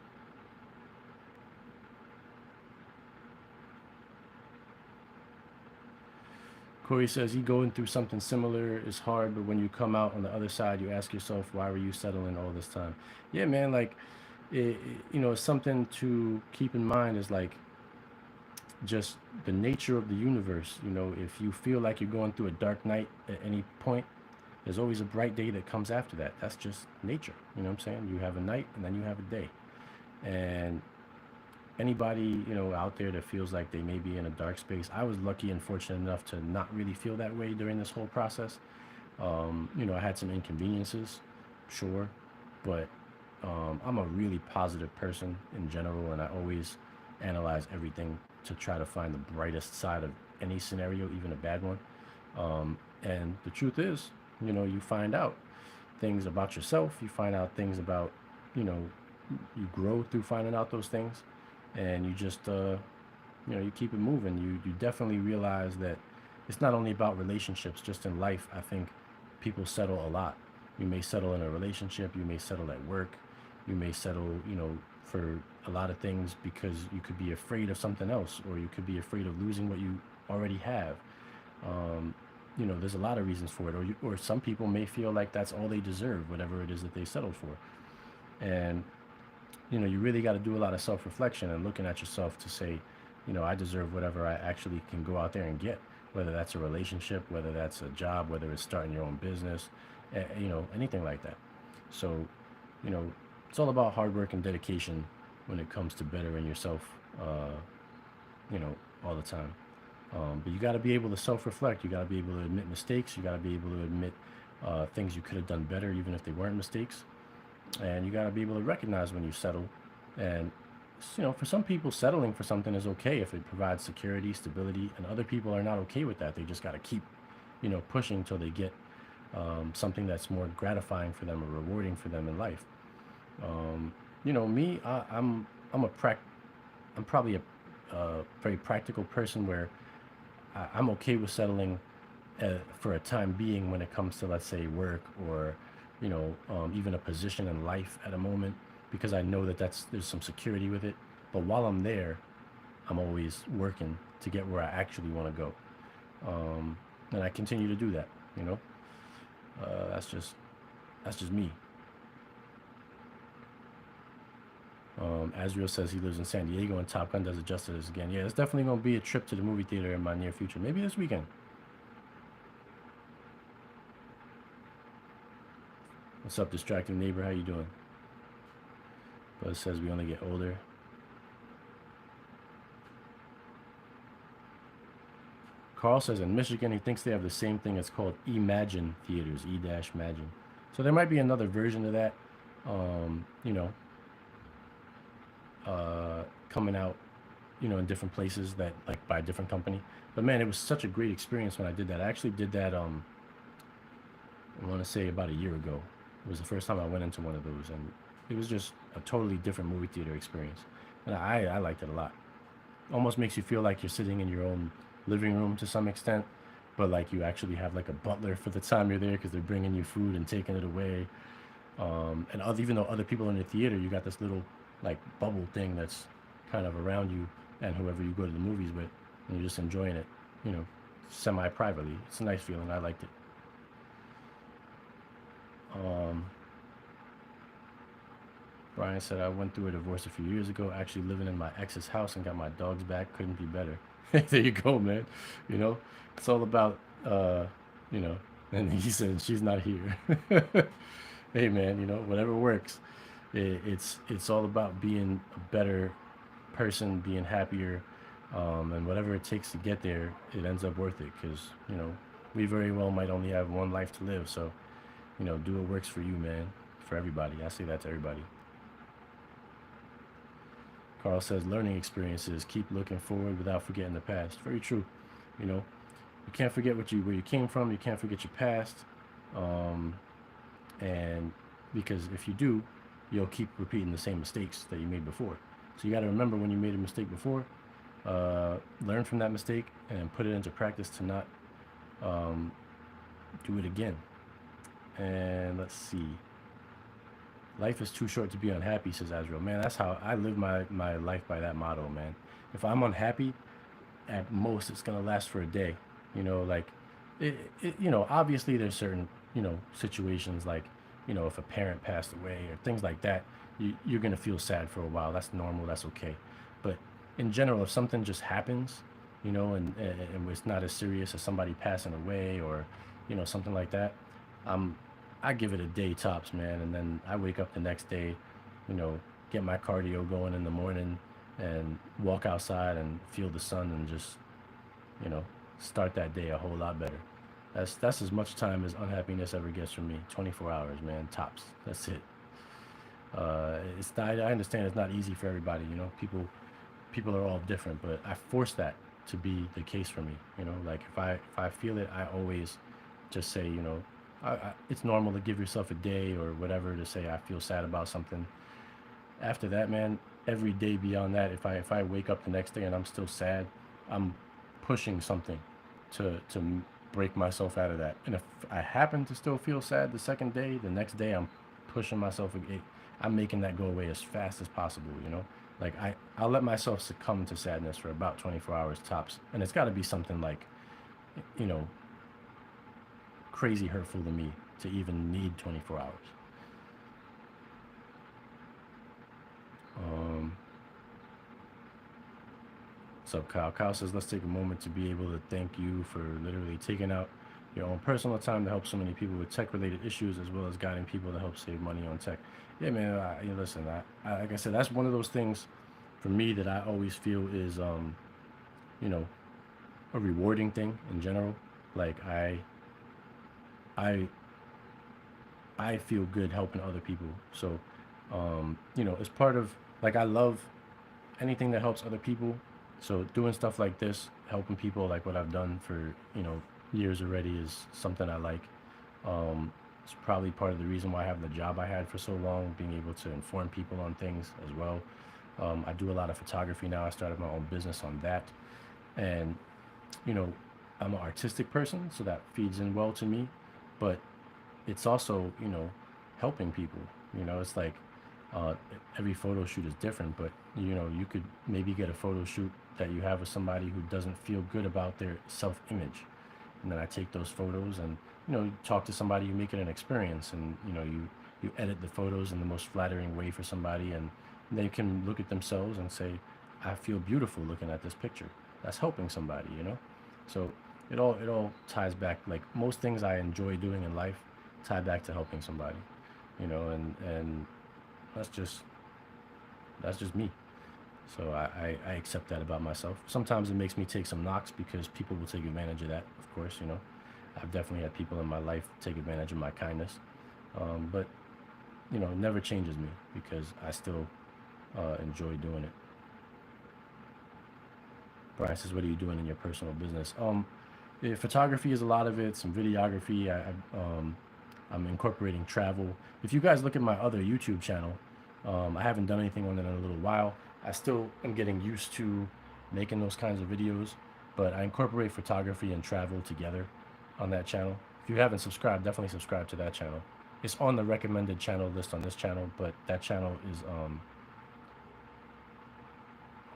A: Corey says, he going through something similar is hard, but when you come out on the other side, you ask yourself, why were you settling all this time? Yeah, man, like, something to keep in mind is like, just the nature of the universe. If you feel like you're going through a dark night at any point, there's always a bright day that comes after that. That's just nature. You know what I'm saying? You have a night and then you have a day. And anybody, out there that feels like they may be in a dark space, I was lucky and fortunate enough to not really feel that way during this whole process. I had some inconveniences, sure, but I'm a really positive person in general, and I always analyze everything to try to find the brightest side of any scenario, even a bad one. And the truth is, you find out things about yourself. You find out things about, you know, you grow through finding out those things, and you just, you keep it moving. You definitely realize that it's not only about relationships, just in life. I think people settle a lot. You may settle in a relationship, you may settle at work, you may settle, for a lot of things because you could be afraid of something else, or you could be afraid of losing what you already have. Um, there's a lot of reasons for it, or some people may feel like that's all they deserve, whatever it is that they settled for. And you really got to do a lot of self-reflection and looking at yourself to say, I deserve whatever I actually can go out there and get, whether that's a relationship, whether that's a job, whether it's starting your own business, anything like that. So, you know, it's all about hard work and dedication when it comes to bettering yourself, uh, you know, all the time. But you got to be able to self-reflect. You got to be able to admit mistakes. You got to be able to admit things you could have done better, even if they weren't mistakes. And you got to be able to recognize when you settle. And for some people, settling for something is okay if it provides security, stability, and other people are not okay with that. They just got to keep, pushing until they get something that's more gratifying for them or rewarding for them in life. Me, I'm probably a very practical person where I'm okay with settling for a time being when it comes to, let's say, work or even a position in life at a moment, because I know that there's some security with it. But while I'm there, I'm always working to get where I actually want to go, and I continue to do that. You know, that's just me. Azriel says he lives in San Diego and Top Gun does it justice again. Yeah, it's definitely gonna be a trip to the movie theater in my near future. Maybe this weekend. What's up, distracting neighbor? How you doing? But it says we only get older. Carl says in Michigan he thinks they have the same thing. It's called Imagine Theaters, E-Imagine. So there might be another version of that, um, you know, coming out, in different places that like by a different company. But man, it was such a great experience when I did that. I actually did that. I want to say about a year ago. It was the first time I went into one of those, and it was just a totally different movie theater experience, and I liked it a lot. Almost makes you feel like you're sitting in your own living room to some extent, but like you actually have like a butler for the time you're there because they're bringing you food and taking it away. And even though other people are in the theater, you got this little like bubble thing that's kind of around you and whoever you go to the movies with, and you're just enjoying it, you know, semi privately. It's a nice feeling. I liked it. Um, Brian said, I went through a divorce a few years ago, actually living in my ex's house and got my dogs back. Couldn't be better. There you go, man. You know, it's all about, you know, and he said, she's not here. Hey, man, whatever works. It's all about being a better person, being happier, and whatever it takes to get there, it ends up worth it because, we very well might only have one life to live. So, do what works for you, man, for everybody. I say that to everybody. Carl says learning experiences keep looking forward without forgetting the past. Very true. You know, you can't forget where you came from. You can't forget your past, um, and because if you do, you'll keep repeating the same mistakes that you made before. So you got to remember when you made a mistake before, learn from that mistake and put it into practice to not um, do it again. And let's see. Life is too short to be unhappy, says Azrael. Man, that's how I live my life by that motto, man. If I'm unhappy, at most it's gonna last for a day. Like obviously there's certain, situations like, if a parent passed away or things like that, you're gonna feel sad for a while. That's normal, that's okay. But in general, if something just happens, and it's not as serious as somebody passing away or, something like that, I'm I give it a day tops, man, and then I wake up the next day, you know, get my cardio going in the morning and walk outside and feel the sun and just, you know, start that day a whole lot better. That's as much time as unhappiness ever gets from me. 24 hours, man, tops. That's it. It's not, I understand it's not easy for everybody. You know, people are all different, but I force that to be the case for me. You know, like if I feel it, I always just say, you know, it's normal to give yourself a day or whatever to say I feel sad about something. After that, man, every day beyond that, if I wake up the next day and I'm still sad, I'm pushing something to break myself out of that. And if I happen to still feel sad the second day, the next day I'm pushing myself again. I'm making that go away as fast as possible, you know? Like I'll let myself succumb to sadness for about 24 hours tops. And it's got to be something like, you know, crazy hurtful to me to even need 24 hours. Um, So Kyle? Kyle says, let's take a moment to be able to thank you for literally taking out your own personal time to help so many people with tech-related issues, as well as guiding people to help save money on tech. Yeah, man. Listen, like I said, that's one of those things for me that I always feel is, you know, a rewarding thing in general. Like I, I feel good helping other people. So, you know, it's part of like I love anything that helps other people. So doing stuff like this, helping people like what I've done for, you know, years already is something I like. It's probably part of the reason why I have the job I had for so long, being able to inform people on things as well. I do a lot of photography now. I started my own business on that. And, you know, I'm an artistic person, so that feeds in well to me. But it's also, you know, helping people. You know, it's like uh, every photo shoot is different, but you know, you could maybe get a photo shoot that you have with somebody who doesn't feel good about their self-image, and then I take those photos and you know, you talk to somebody, you make it an experience, and you know, you edit the photos in the most flattering way for somebody, and they can look at themselves and say, I feel beautiful looking at this picture. That's helping somebody, you know. So it all ties back. Like most things I enjoy doing in life tie back to helping somebody, you know, and that's just that's just me. So I accept that about myself. Sometimes it makes me take some knocks because people will take advantage of that, of course, you know. I've definitely had people in my life take advantage of my kindness. But, you know, it never changes me because I still enjoy doing it. Brian says, what are you doing in your personal business? Yeah, photography is a lot of it, some videography. I'm incorporating travel. If you guys look at my other YouTube channel, I haven't done anything on it in a little while. I still am getting used to making those kinds of videos, but I incorporate photography and travel together on that channel. If you haven't subscribed, definitely subscribe to that channel. It's on the recommended channel list on this channel, but that channel is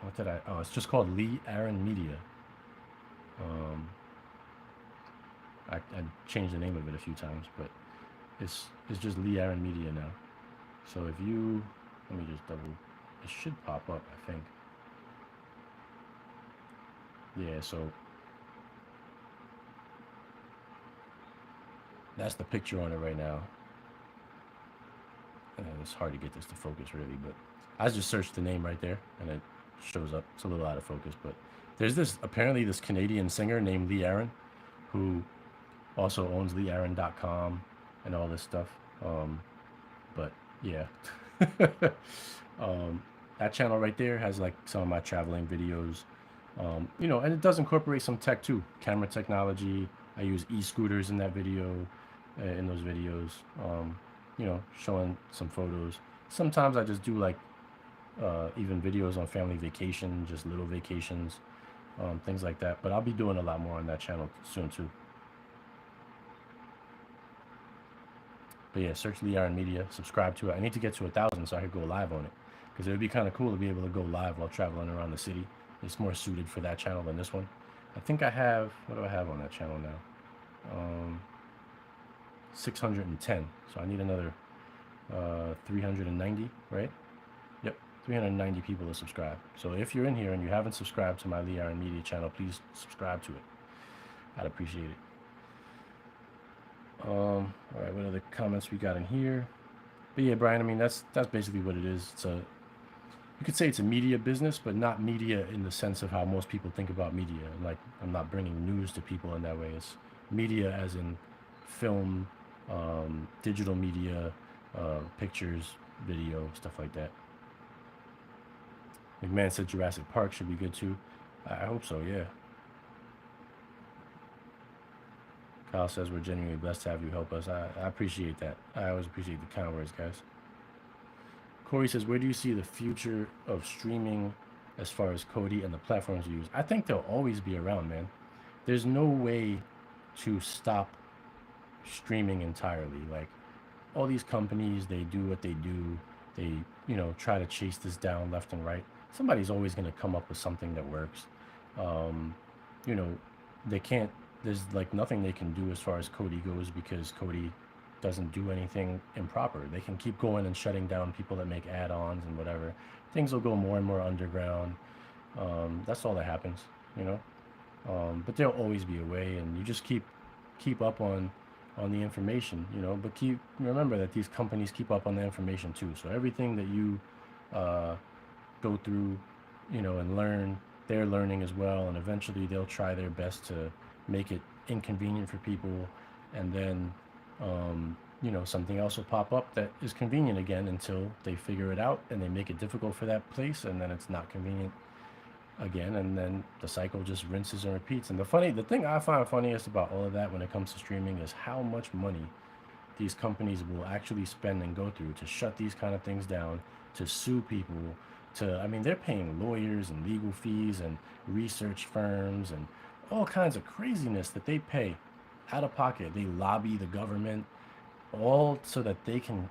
A: what did I? Oh, it's just called Lee Aaron Media. Um, I changed the name of it a few times, but it's just Lee Aaron Media now. So if you let me just double, it should pop up, I think. Yeah, so that's the picture on it right now. And it's hard to get this to focus really, but I just searched the name right there and it shows up. It's a little out of focus, but there's this apparently this Canadian singer named Lee Aaron who also owns leeaaron.com and all this stuff. But yeah, um, that channel right there has like some of my traveling videos. You know, and it does incorporate some tech too, camera technology. I use e-scooters in that video, in those videos. You know, showing some photos. Sometimes I just do like even videos on family vacation, just little vacations, things like that. But I'll be doing a lot more on that channel soon too. But yeah, search Lee Iron Media, subscribe to it. I need to get to 1,000 so I could go live on it. Because it would be kind of cool to be able to go live while traveling around the city. It's more suited for that channel than this one. I think I have, what do I have on that channel now? Um, 610. So I need another 390, right? Yep, 390 people to subscribe. So if you're in here and you haven't subscribed to my Lee Iron Media channel, please subscribe to it. I'd appreciate it. All right, what other comments we got in here? But yeah, Brian, I mean that's basically what it is. It's a you could say it's a media business, but not media in the sense of how most people think about media. Like I'm not bringing news to people in that way. It's media as in film, digital media, pictures, video, stuff like that. McMahon said Jurassic Park should be good too. I hope so, yeah. Kyle says we're genuinely blessed to have you help us. I appreciate that. I always appreciate the kind words, guys. Corey says, where do you see the future of streaming as far as Kodi and the platforms you use? I think they'll always be around, man. There's no way to stop streaming entirely. Like, all these companies, they do what they do. They, try to chase this down left and right. Somebody's always going to come up with something that works. Um, you know, they can't, there's like nothing they can do as far as Kodi goes because Kodi doesn't do anything improper. They can keep going and shutting down people that make add-ons and whatever. Things will go more and more underground. That's all that happens, you know. But there'll always be a way, and you just keep up on the information, But remember that these companies keep up on the information too. So everything that you go through, and learn, they're learning as well, and eventually they'll try their best to make it inconvenient for people, and then something else will pop up that is convenient again until they figure it out and they make it difficult for that place, and then it's not convenient again, and then the cycle just rinses and repeats. And the thing I find funniest about all of that when it comes to streaming is how much money these companies will actually spend and go through to shut these kind of things down, to sue people, they're paying lawyers and legal fees and research firms and all kinds of craziness that they pay out of pocket. They lobby the government, all so that they can,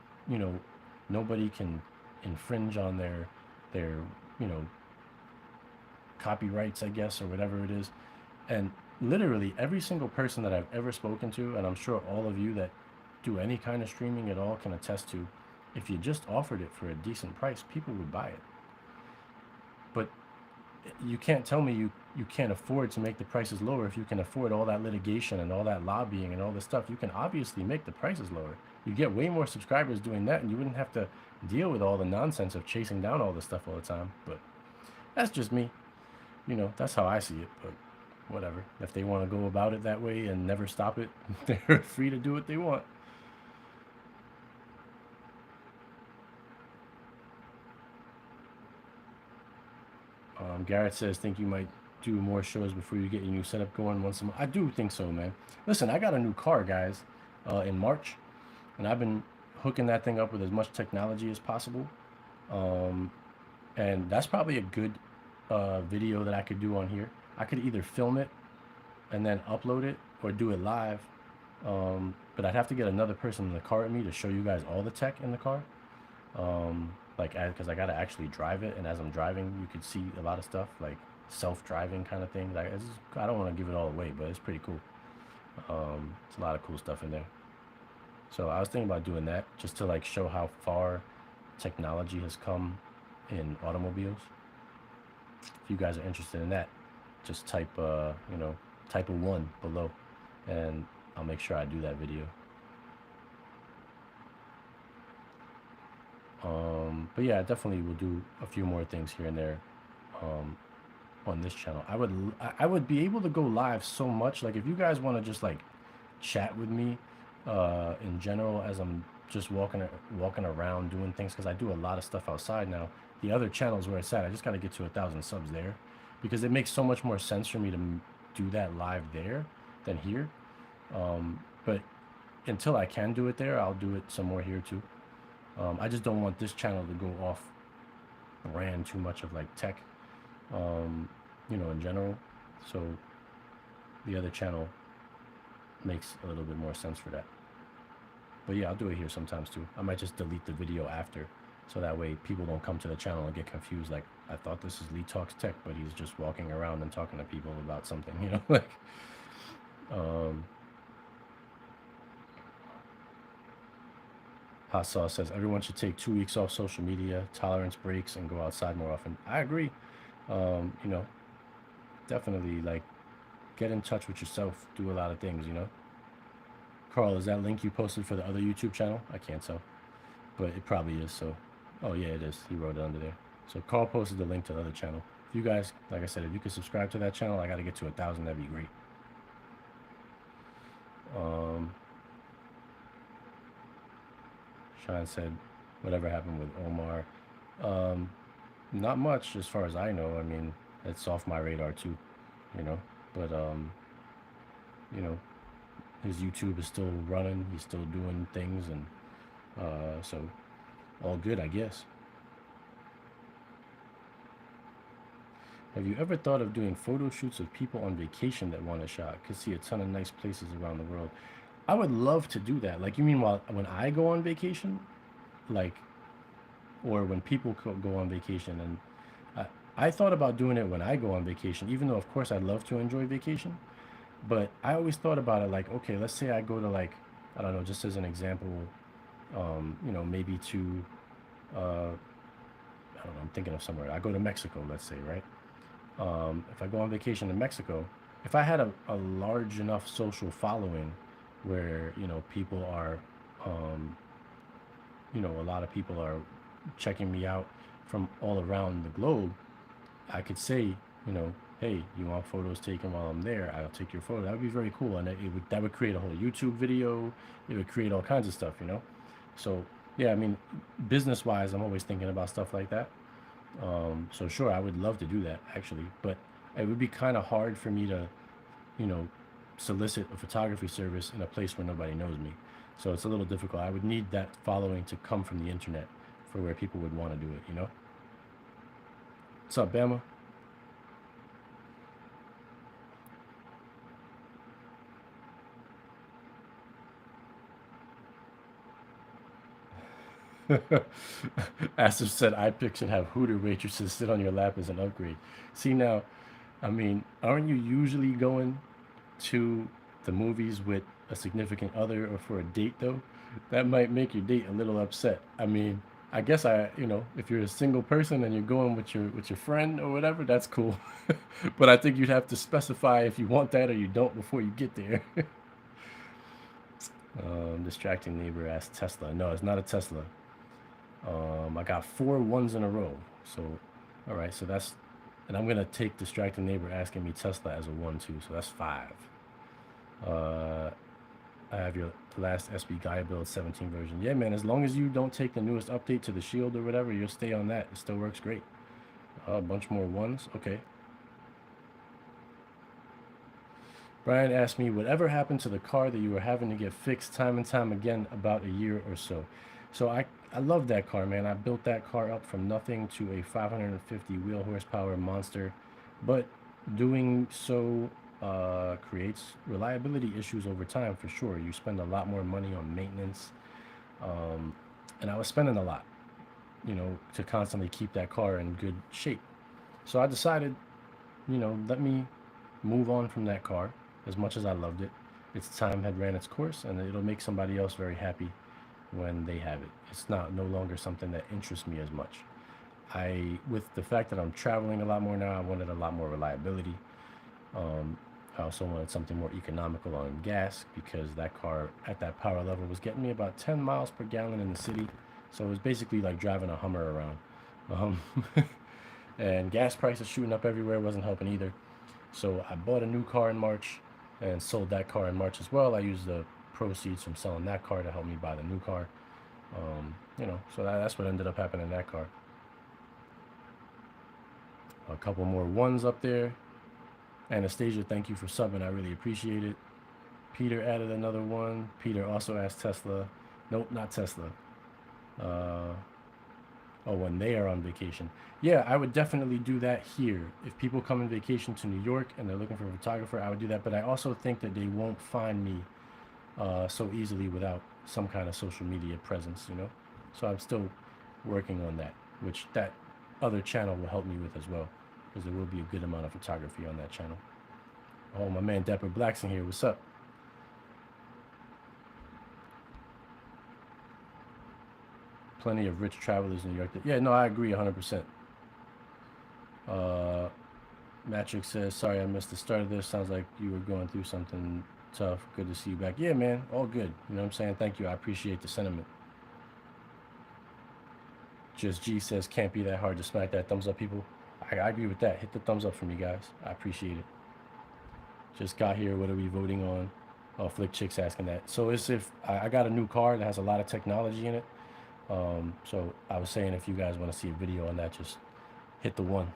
A: nobody can infringe on their, you know, copyrights, I guess, or whatever it is. And literally every single person that I've ever spoken to, and I'm sure all of you that do any kind of streaming at all can attest to, if you just offered it for a decent price, people would buy it. But you can't tell me you can't afford to make the prices lower if you can afford all that litigation and all that lobbying and all this stuff. You can obviously make the prices lower. You get way more subscribers doing that, and you wouldn't have to deal with all the nonsense of chasing down all this stuff all the time. But that's just me. That's how I see it. But whatever. If they want to go about it that way and never stop it, they're free to do what they want. Garrett says, think you might do more shows before you get your new setup going once a month. I do think so, man. Listen, I got a new car, guys, in March, and I've been hooking that thing up with as much technology as possible. And that's probably a good video that I could do on here. I could either film it and then upload it or do it live. But I'd have to get another person in the car with me to show you guys all the tech in the car. Because I gotta actually drive it, and as I'm driving, you could see a lot of stuff, like self-driving kind of thing. I don't want to give it all away, but it's pretty cool. It's a lot of cool stuff in there. So I was thinking about doing that just to show how far technology has come in automobiles. If you guys are interested in that, just type type a 1 below, and I'll make sure I do that video. But yeah, I definitely will do a few more things here and there on this channel. I would be able to go live so much. Like if you guys want to just chat with me in general as I'm just walking around doing things, because I do a lot of stuff outside now. The other channels where it's at, I just got to get to 1,000 subs there, because it makes so much more sense for me to do that live there than here. But until I can do it there, I'll do it some more here too. I just don't want this channel to go off brand too much of tech, in general. So the other channel makes a little bit more sense for that. But yeah, I'll do it here sometimes too. I might just delete the video after, so that way people don't come to the channel and get confused. Like, I thought this is Lee Talks Tech, but he's just walking around and talking to people about something, Hot Sauce says, everyone should take 2 weeks off social media, tolerance breaks, and go outside more often. I agree. Definitely, get in touch with yourself, do a lot of things, Carl, is that link you posted for the other YouTube channel? I can't tell, but it probably is. So, oh yeah, it is. He wrote it under there. So Carl posted the link to the other channel. If you guys, like I said, if you could subscribe to that channel, I got to get to 1,000. That'd be great. Sean said, whatever happened with Omar. Um, Not much as far as I know. I mean, it's off my radar too, you know. But you know, his YouTube is still running. He's still doing things, and so all good, I guess. Have you ever thought of doing photo shoots of people on vacation that want a shot? Could see a ton of nice places around the world. I would love to do that. Like, you mean while when I go on vacation, like, or when people go on vacation? And I thought about doing it when I go on vacation, even though of course I love to enjoy vacation. But I always thought about it like, okay, let's say I go to like, I don't know, just as an example, maybe to, I don't know, I'm thinking of somewhere. I go to Mexico, let's say, right? If I go on vacation in Mexico, if I had a large enough social following where, people are, um, a lot of people are checking me out from all around the globe, I could say, hey, you want photos taken while I'm there? I'll take your photo. That would be very cool, and that would create a whole YouTube video. It would create all kinds of stuff. So yeah, I mean, business wise, I'm always thinking about stuff like that. So sure, I would love to do that actually, but it would be kind of hard for me to, you know, solicit a photography service in a place where nobody knows me. So it's a little difficult. I would need that following to come from the internet for where people would want to do it. What's up, Bama? Asif said iPic should have Hooter waitresses sit on your lap as an upgrade. See now, I mean, aren't you usually going to the movies with a significant other or for a date though? That might make your date a little upset. I mean, I guess if you're a single person and you're going with your friend or whatever, that's cool. But I think you'd have to specify if you want that or you don't before you get there. Distracting neighbor asked Tesla. No, it's not a Tesla. I got four ones in a row. So, all right. So and I'm gonna take distracting neighbor asking me Tesla as a one too. So that's five. Uh, I have your last SB Gaia build 17 version. Yeah, man. As long as you don't take the newest update to the Shield or whatever, you'll stay on that. It still works great. A bunch more ones. Okay. Brian asked me, whatever happened to the car that you were having to get fixed time and time again about a year or so? So I love that car, man. I built that car up from nothing to a 550 wheel horsepower monster, but doing so creates reliability issues over time for sure. You spend a lot more money on maintenance, um, and I was spending a lot, to constantly keep that car in good shape. So I decided, let me move on from that car. As much as I loved it, its time had ran its course, and it'll make somebody else very happy when they have it. It's not no longer something that interests me as much. With the fact that I'm traveling a lot more now, I wanted a lot more reliability. Um, I also wanted something more economical on gas because that car at that power level was getting me about 10 miles per gallon in the city. So it was basically like driving a Hummer around. Um, and gas prices shooting up everywhere wasn't helping either. So I bought a new car in March and sold that car in March as well. I used the proceeds from selling that car to help me buy the new car. So that's what ended up happening in that car. A couple more ones up there. Anastasia, thank you for subbing. I really appreciate it. Peter added another one. Peter also asked Tesla. Nope, not Tesla. Uh, oh, when they are on vacation. Yeah, I would definitely do that here. If people come on vacation to New York and they're looking for a photographer, I would do that. But I also think that they won't find me so easily without some kind of social media presence. So I'm still working on that, which that other channel will help me with as well, because there will be a good amount of photography on that channel. Oh, my man Dapper Black's in here. What's up? Plenty of rich travelers in New York. Yeah, no, I agree 100%. Matrix says, sorry I missed the start of this. Sounds like you were going through something tough. Good to see you back. Yeah, man, all good. You know what I'm saying? Thank you. I appreciate the sentiment. Just G says, can't be that hard to smack that thumbs up, people. I agree with that. Hit the thumbs up for me, guys. I appreciate it. Just got here. What are we voting on? Oh, Flick Chick's asking that. So it's if I got a new car that has a lot of technology in it. So I was saying, if you guys want to see a video on that, just hit the one.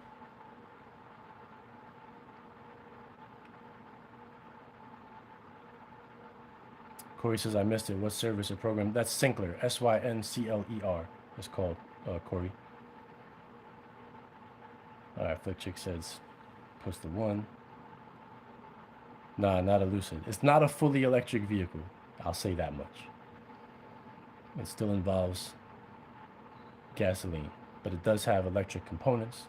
A: Corey says, I missed it. What service or program? That's Syncler. Syncler. It's called, Corey. All right, Flick Chick says, puts the one. Nah, not a Lucid. It's not a fully electric vehicle. I'll say that much. It still involves gasoline, but it does have electric components,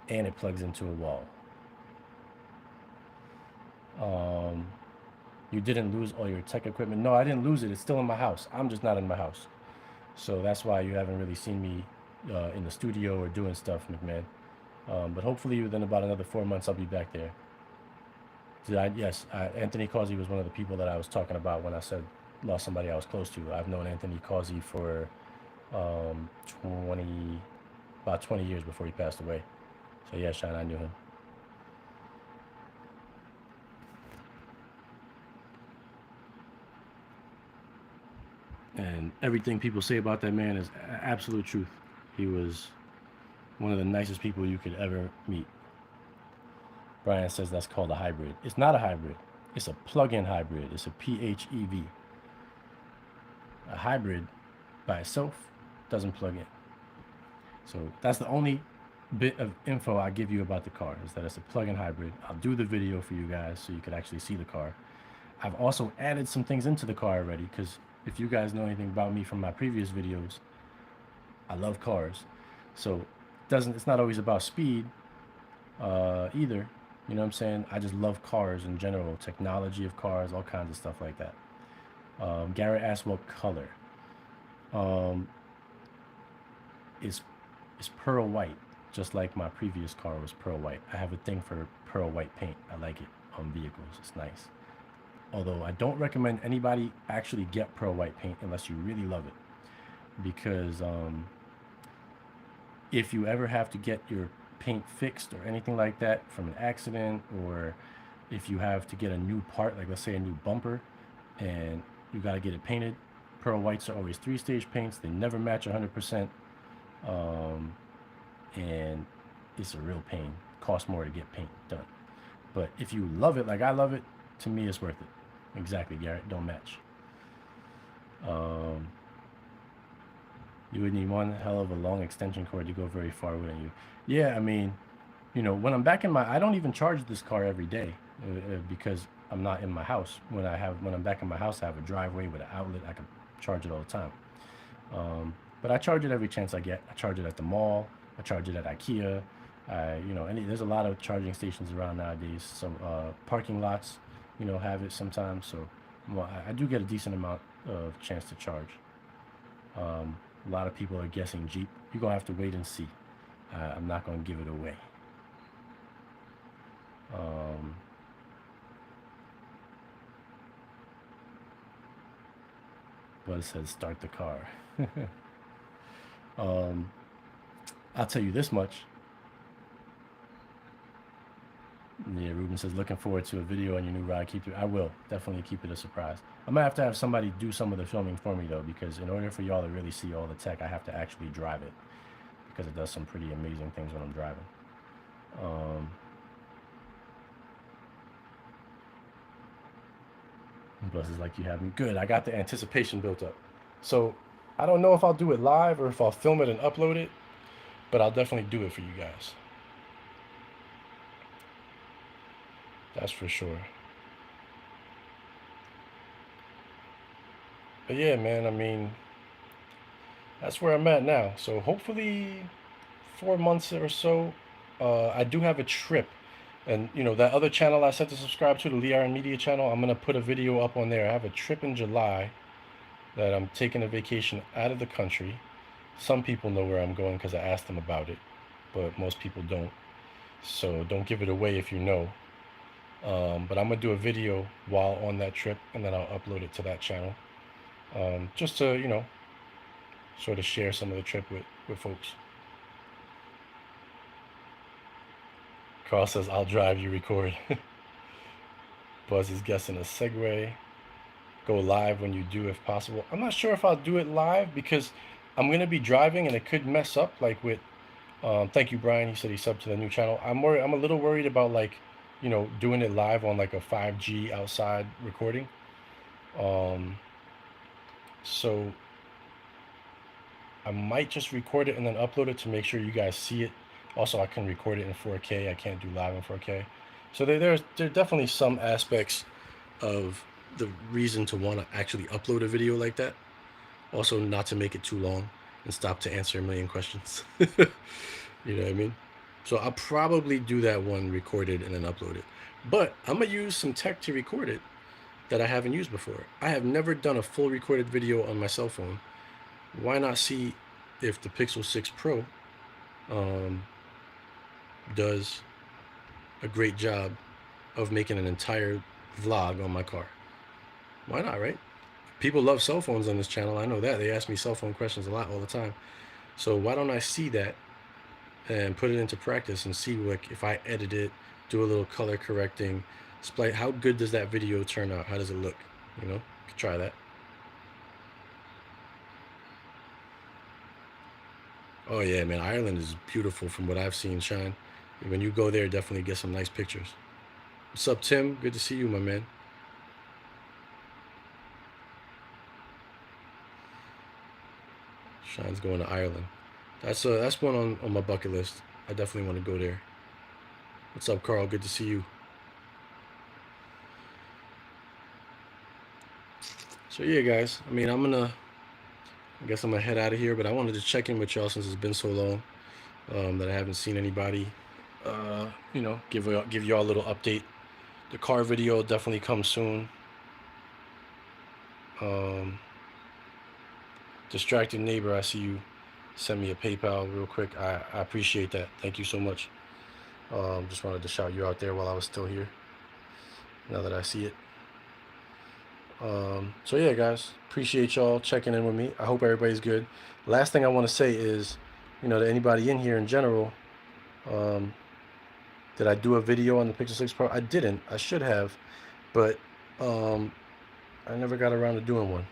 A: and it plugs into a wall. You didn't lose all your tech equipment. No, I didn't lose it. It's still in my house. I'm just not in my house. So that's why you haven't really seen me in the studio or doing stuff, McMahon. But hopefully within about another 4 months, I'll be back there. Yes, Anthony Causey was one of the people that I was talking about when I said lost somebody I was close to. I've known Anthony Causey for about 20 years before he passed away. So yeah, Shine, I knew him. And everything people say about that man is absolute truth. He was one of the nicest people you could ever meet. Brian says that's called a hybrid. It's not a hybrid. It's a plug-in hybrid. It's a PHEV. A hybrid by itself doesn't plug in. So that's the only bit of info I give you about the car, is that it's a plug-in hybrid. I'll do the video for you guys so you could actually see the car. I've also added some things into the car already, because if you guys know anything about me from my previous videos, I love cars. So it's not always about speed either. You know what I'm saying? I just love cars in general, technology of cars, all kinds of stuff like that. Garrett asked what color. It's pearl white, just like my previous car was pearl white. I have a thing for pearl white paint. I like it on vehicles. It's nice. Although I don't recommend anybody actually get pearl white paint unless you really love it. Because if you ever have to get your paint fixed or anything like that from an accident, or if you have to get a new part, like let's say a new bumper, and you got to get it painted, pearl whites are always 3-stage paints. They never match 100%. And it's a real pain. Costs more to get paint done. But if you love it like I love it, to me it's worth it. Exactly, Garrett. Don't match. You would need one hell of a long extension cord to go very far, wouldn't you? Yeah, I mean, you know, when I'm back in I don't even charge this car every day because I'm not in my house. When I'm back in my house, I have a driveway with an outlet. I can charge it all the time. But I charge it every chance I get. I charge it at the mall. I charge it at IKEA. There's a lot of charging stations around nowadays. Some parking lots, have it sometimes. So I do get a decent amount of chance to charge. A lot of people are guessing Jeep. You're going to have to wait and see. I'm not going to give it away. But it says start the car. I'll tell you this much. Yeah, Ruben says, looking forward to a video on your new ride. I will definitely keep it a surprise. I'm gonna have to have somebody do some of the filming for me though, because in order for y'all to really see all the tech, I have to actually drive it, because it does some pretty amazing things when I'm driving. Plus, it's like you have me. Good, I got the anticipation built up. So I don't know if I'll do it live or if I'll film it and upload it, but I'll definitely do it for you guys. That's for sure. But yeah, man, I mean, that's where I'm at now. So hopefully 4 months or so, I do have a trip. And, that other channel I said to subscribe to, the Lee Aaron Media channel, I'm going to put a video up on there. I have a trip in July that I'm taking a vacation out of the country. Some people know where I'm going because I asked them about it, but most people don't. So don't give it away if you know. But I'm going to do a video while on that trip, and then I'll upload it to that channel. Just to, sort of share some of the trip with folks. Carl says, I'll drive, you record. Buzz is guessing a Segway. go live when you do if possible. I'm not sure if I'll do it live because I'm gonna be driving and it could mess up like with thank you, Brian. He said he subbed to the new channel. I'm a little worried about like, doing it live on like a 5G outside recording. Um, so I might just record it and then upload it to make sure you guys see it. Also, I can record it in 4K. I can't do live in 4K. So there are definitely some aspects of the reason to want to actually upload a video like that. Also, not to make it too long and stop to answer a million questions. You know what I mean? So I'll probably do that one, record it and then upload it. But I'm gonna use some tech to record it that I haven't used before. I have never done a full recorded video on my cell phone. Why not see if the Pixel 6 Pro um, does a great job of making an entire vlog on my car? Why not, right? People love cell phones on this channel. I know that. They ask me cell phone questions a lot all the time. So why don't I see that and put it into practice and see like if I edit it, do a little color correcting, splice, how good does that video turn out? How does it look? Could try that. Oh yeah, man, Ireland is beautiful from what I've seen, Shine. When you go there, definitely get some nice pictures. What's up, Tim? Good to see you, my man. Shine's going to Ireland. That's one on my bucket list. I definitely want to go there. What's up, Carl? Good to see you. So yeah, guys. I mean, I guess I'm gonna head out of here, but I wanted to check in with y'all since it's been so long that I haven't seen anybody. Give y'all a little update. The car video will definitely come soon. Distracted neighbor, I see you send me a PayPal real quick. I appreciate that. Thank you so much. Just wanted to shout you out there while I was still here. Now that I see it. So yeah, guys, appreciate y'all checking in with me. I hope everybody's good. Last thing I want to say is, to anybody in here in general, did I do a video on the Pixel 6 Pro? I didn't. I should have, but I never got around to doing one.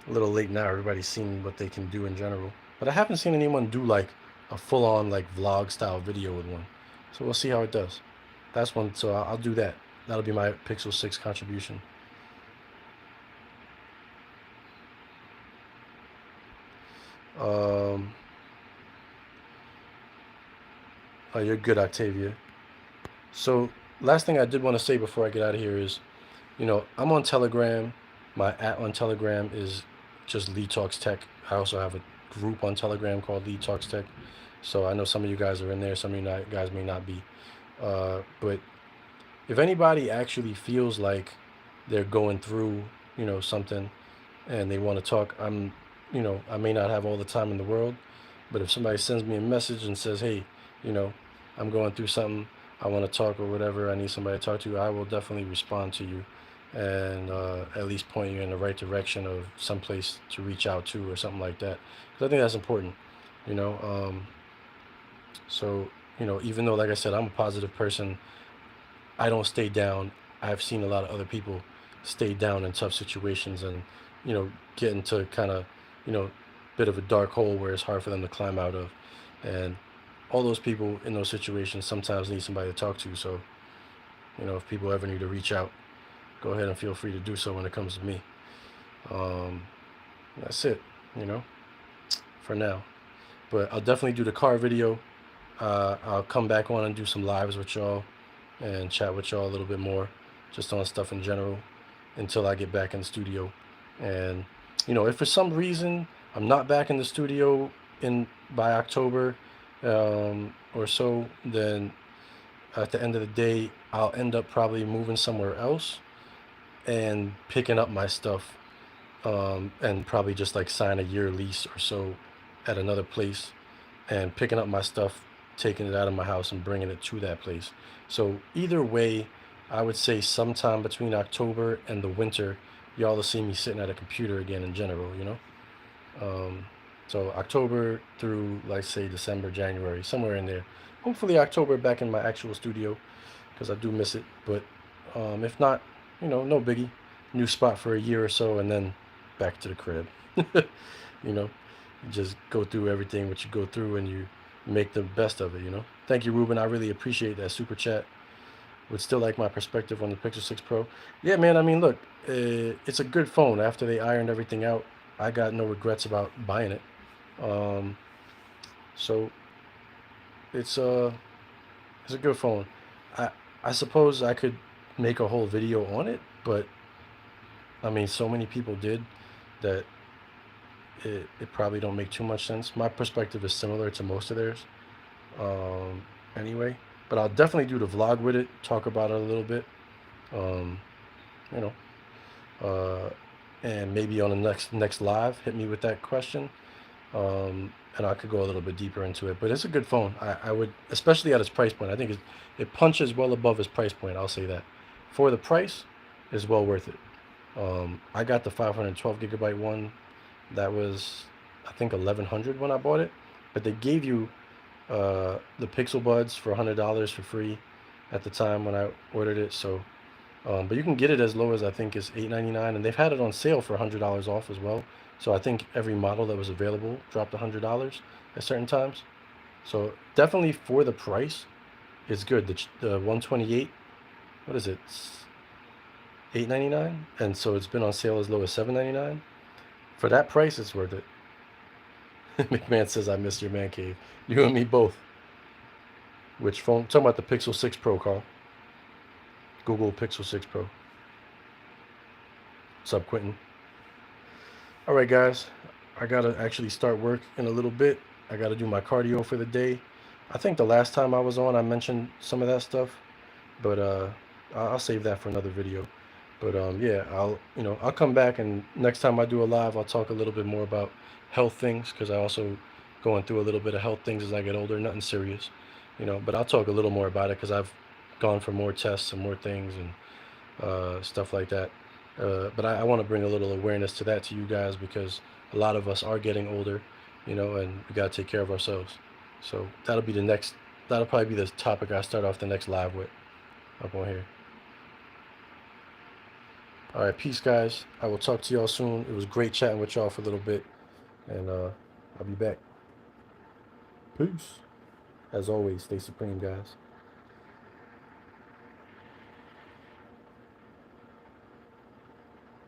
A: A little late now. Everybody's seen what they can do in general, but I haven't seen anyone do like a full-on like vlog style video with one. So we'll see how it does. That's one. So I'll do that. That'll be my Pixel 6 contribution. Oh, you're good, Octavia. So last thing I did want to say before I get out of here is, I'm on Telegram. My on Telegram is just Lee Talks Tech. I also have a group on Telegram called Lee Talks Tech. So I know some of you guys are in there. Some of you guys may not be. But if anybody actually feels like they're going through, something and they want to talk, I may not have all the time in the world, but if somebody sends me a message and says, hey, I'm going through something, I want to talk or whatever, I need somebody to talk to, I will definitely respond to you and at least point you in the right direction of someplace to reach out to or something like that. Because I think that's important, So, even though, like I said, I'm a positive person, I don't stay down. I've seen a lot of other people stay down in tough situations and, get into kind of, bit of a dark hole where it's hard for them to climb out of. And all those people in those situations sometimes need somebody to talk to. So, if people ever need to reach out, go ahead and feel free to do so when it comes to me. That's it, for now. But I'll definitely do the car video. I'll come back on and do some lives with y'all and chat with y'all a little bit more just on stuff in general until I get back in the studio. And, if for some reason I'm not back in the studio by October or so, then at the end of the day, I'll end up probably moving somewhere else and picking up my stuff and probably just like sign a year lease or so at another place and picking up my stuff, taking it out of my house and bringing it to that place. So either way, I would say sometime between October and the winter, y'all will see me sitting at a computer again in general, So October through, like, say, December, January, somewhere in there. Hopefully October back in my actual studio because I do miss it. But if not, no biggie. new spot for a year or so, and then back to the crib. You know, you just go through everything what you go through, and you make the best of it. Thank you, Ruben. I really appreciate that super chat. Would still like my perspective on the Pixel 6 Pro. Yeah, man. I mean, look, it's a good phone. After they ironed everything out, I got no regrets about buying it. Um, so it's uh it's a good phone. I I suppose I could make a whole video on it, but I mean, so many people did that it probably don't make too much sense. My perspective is similar to most of theirs, um, anyway. But I'll definitely do the vlog with it, talk about it a little bit, um, you know, uh, and maybe on the next live, hit me with that question, and I could go a little bit deeper into it. But it's a good phone. I would, especially at its price point. I think it punches well above its price point. I'll say that. For the price, is well worth it. I got the 512 gigabyte one. That was, I think, 1100 when I bought it. But they gave you the Pixel Buds for $100 for free at the time when I ordered it. So, but you can get it as low as I think is $899, and they've had it on sale for $100 off as well. So I think every model that was available dropped $100 at certain times. So definitely for the price, it's good. The 128, what is it? It's $899, and so it's been on sale as low as $799. For that price, it's worth it. McMahon says, I missed your man cave. You and me both. Which phone? Talking about the Pixel 6 Pro, Carl. Google Pixel 6 Pro. What's up, Quentin? All right, guys. I got to actually start work in a little bit. I got to do my cardio for the day. I think the last time I was on, I mentioned some of that stuff, but I'll save that for another video. But yeah, I'll come back, and next time I do a live, I'll talk a little bit more about health things, because I also going through a little bit of health things as I get older. Nothing serious, but I'll talk a little more about it because I've gone for more tests and more things and stuff like that. But I want to bring a little awareness to that to you guys, because a lot of us are getting older, and we got to take care of ourselves. So that'll probably be the topic I start off the next live with up on here. All right, peace, guys. I will talk to y'all soon. It was great chatting with y'all for a little bit, and I'll be back. Peace. As always, stay supreme, guys.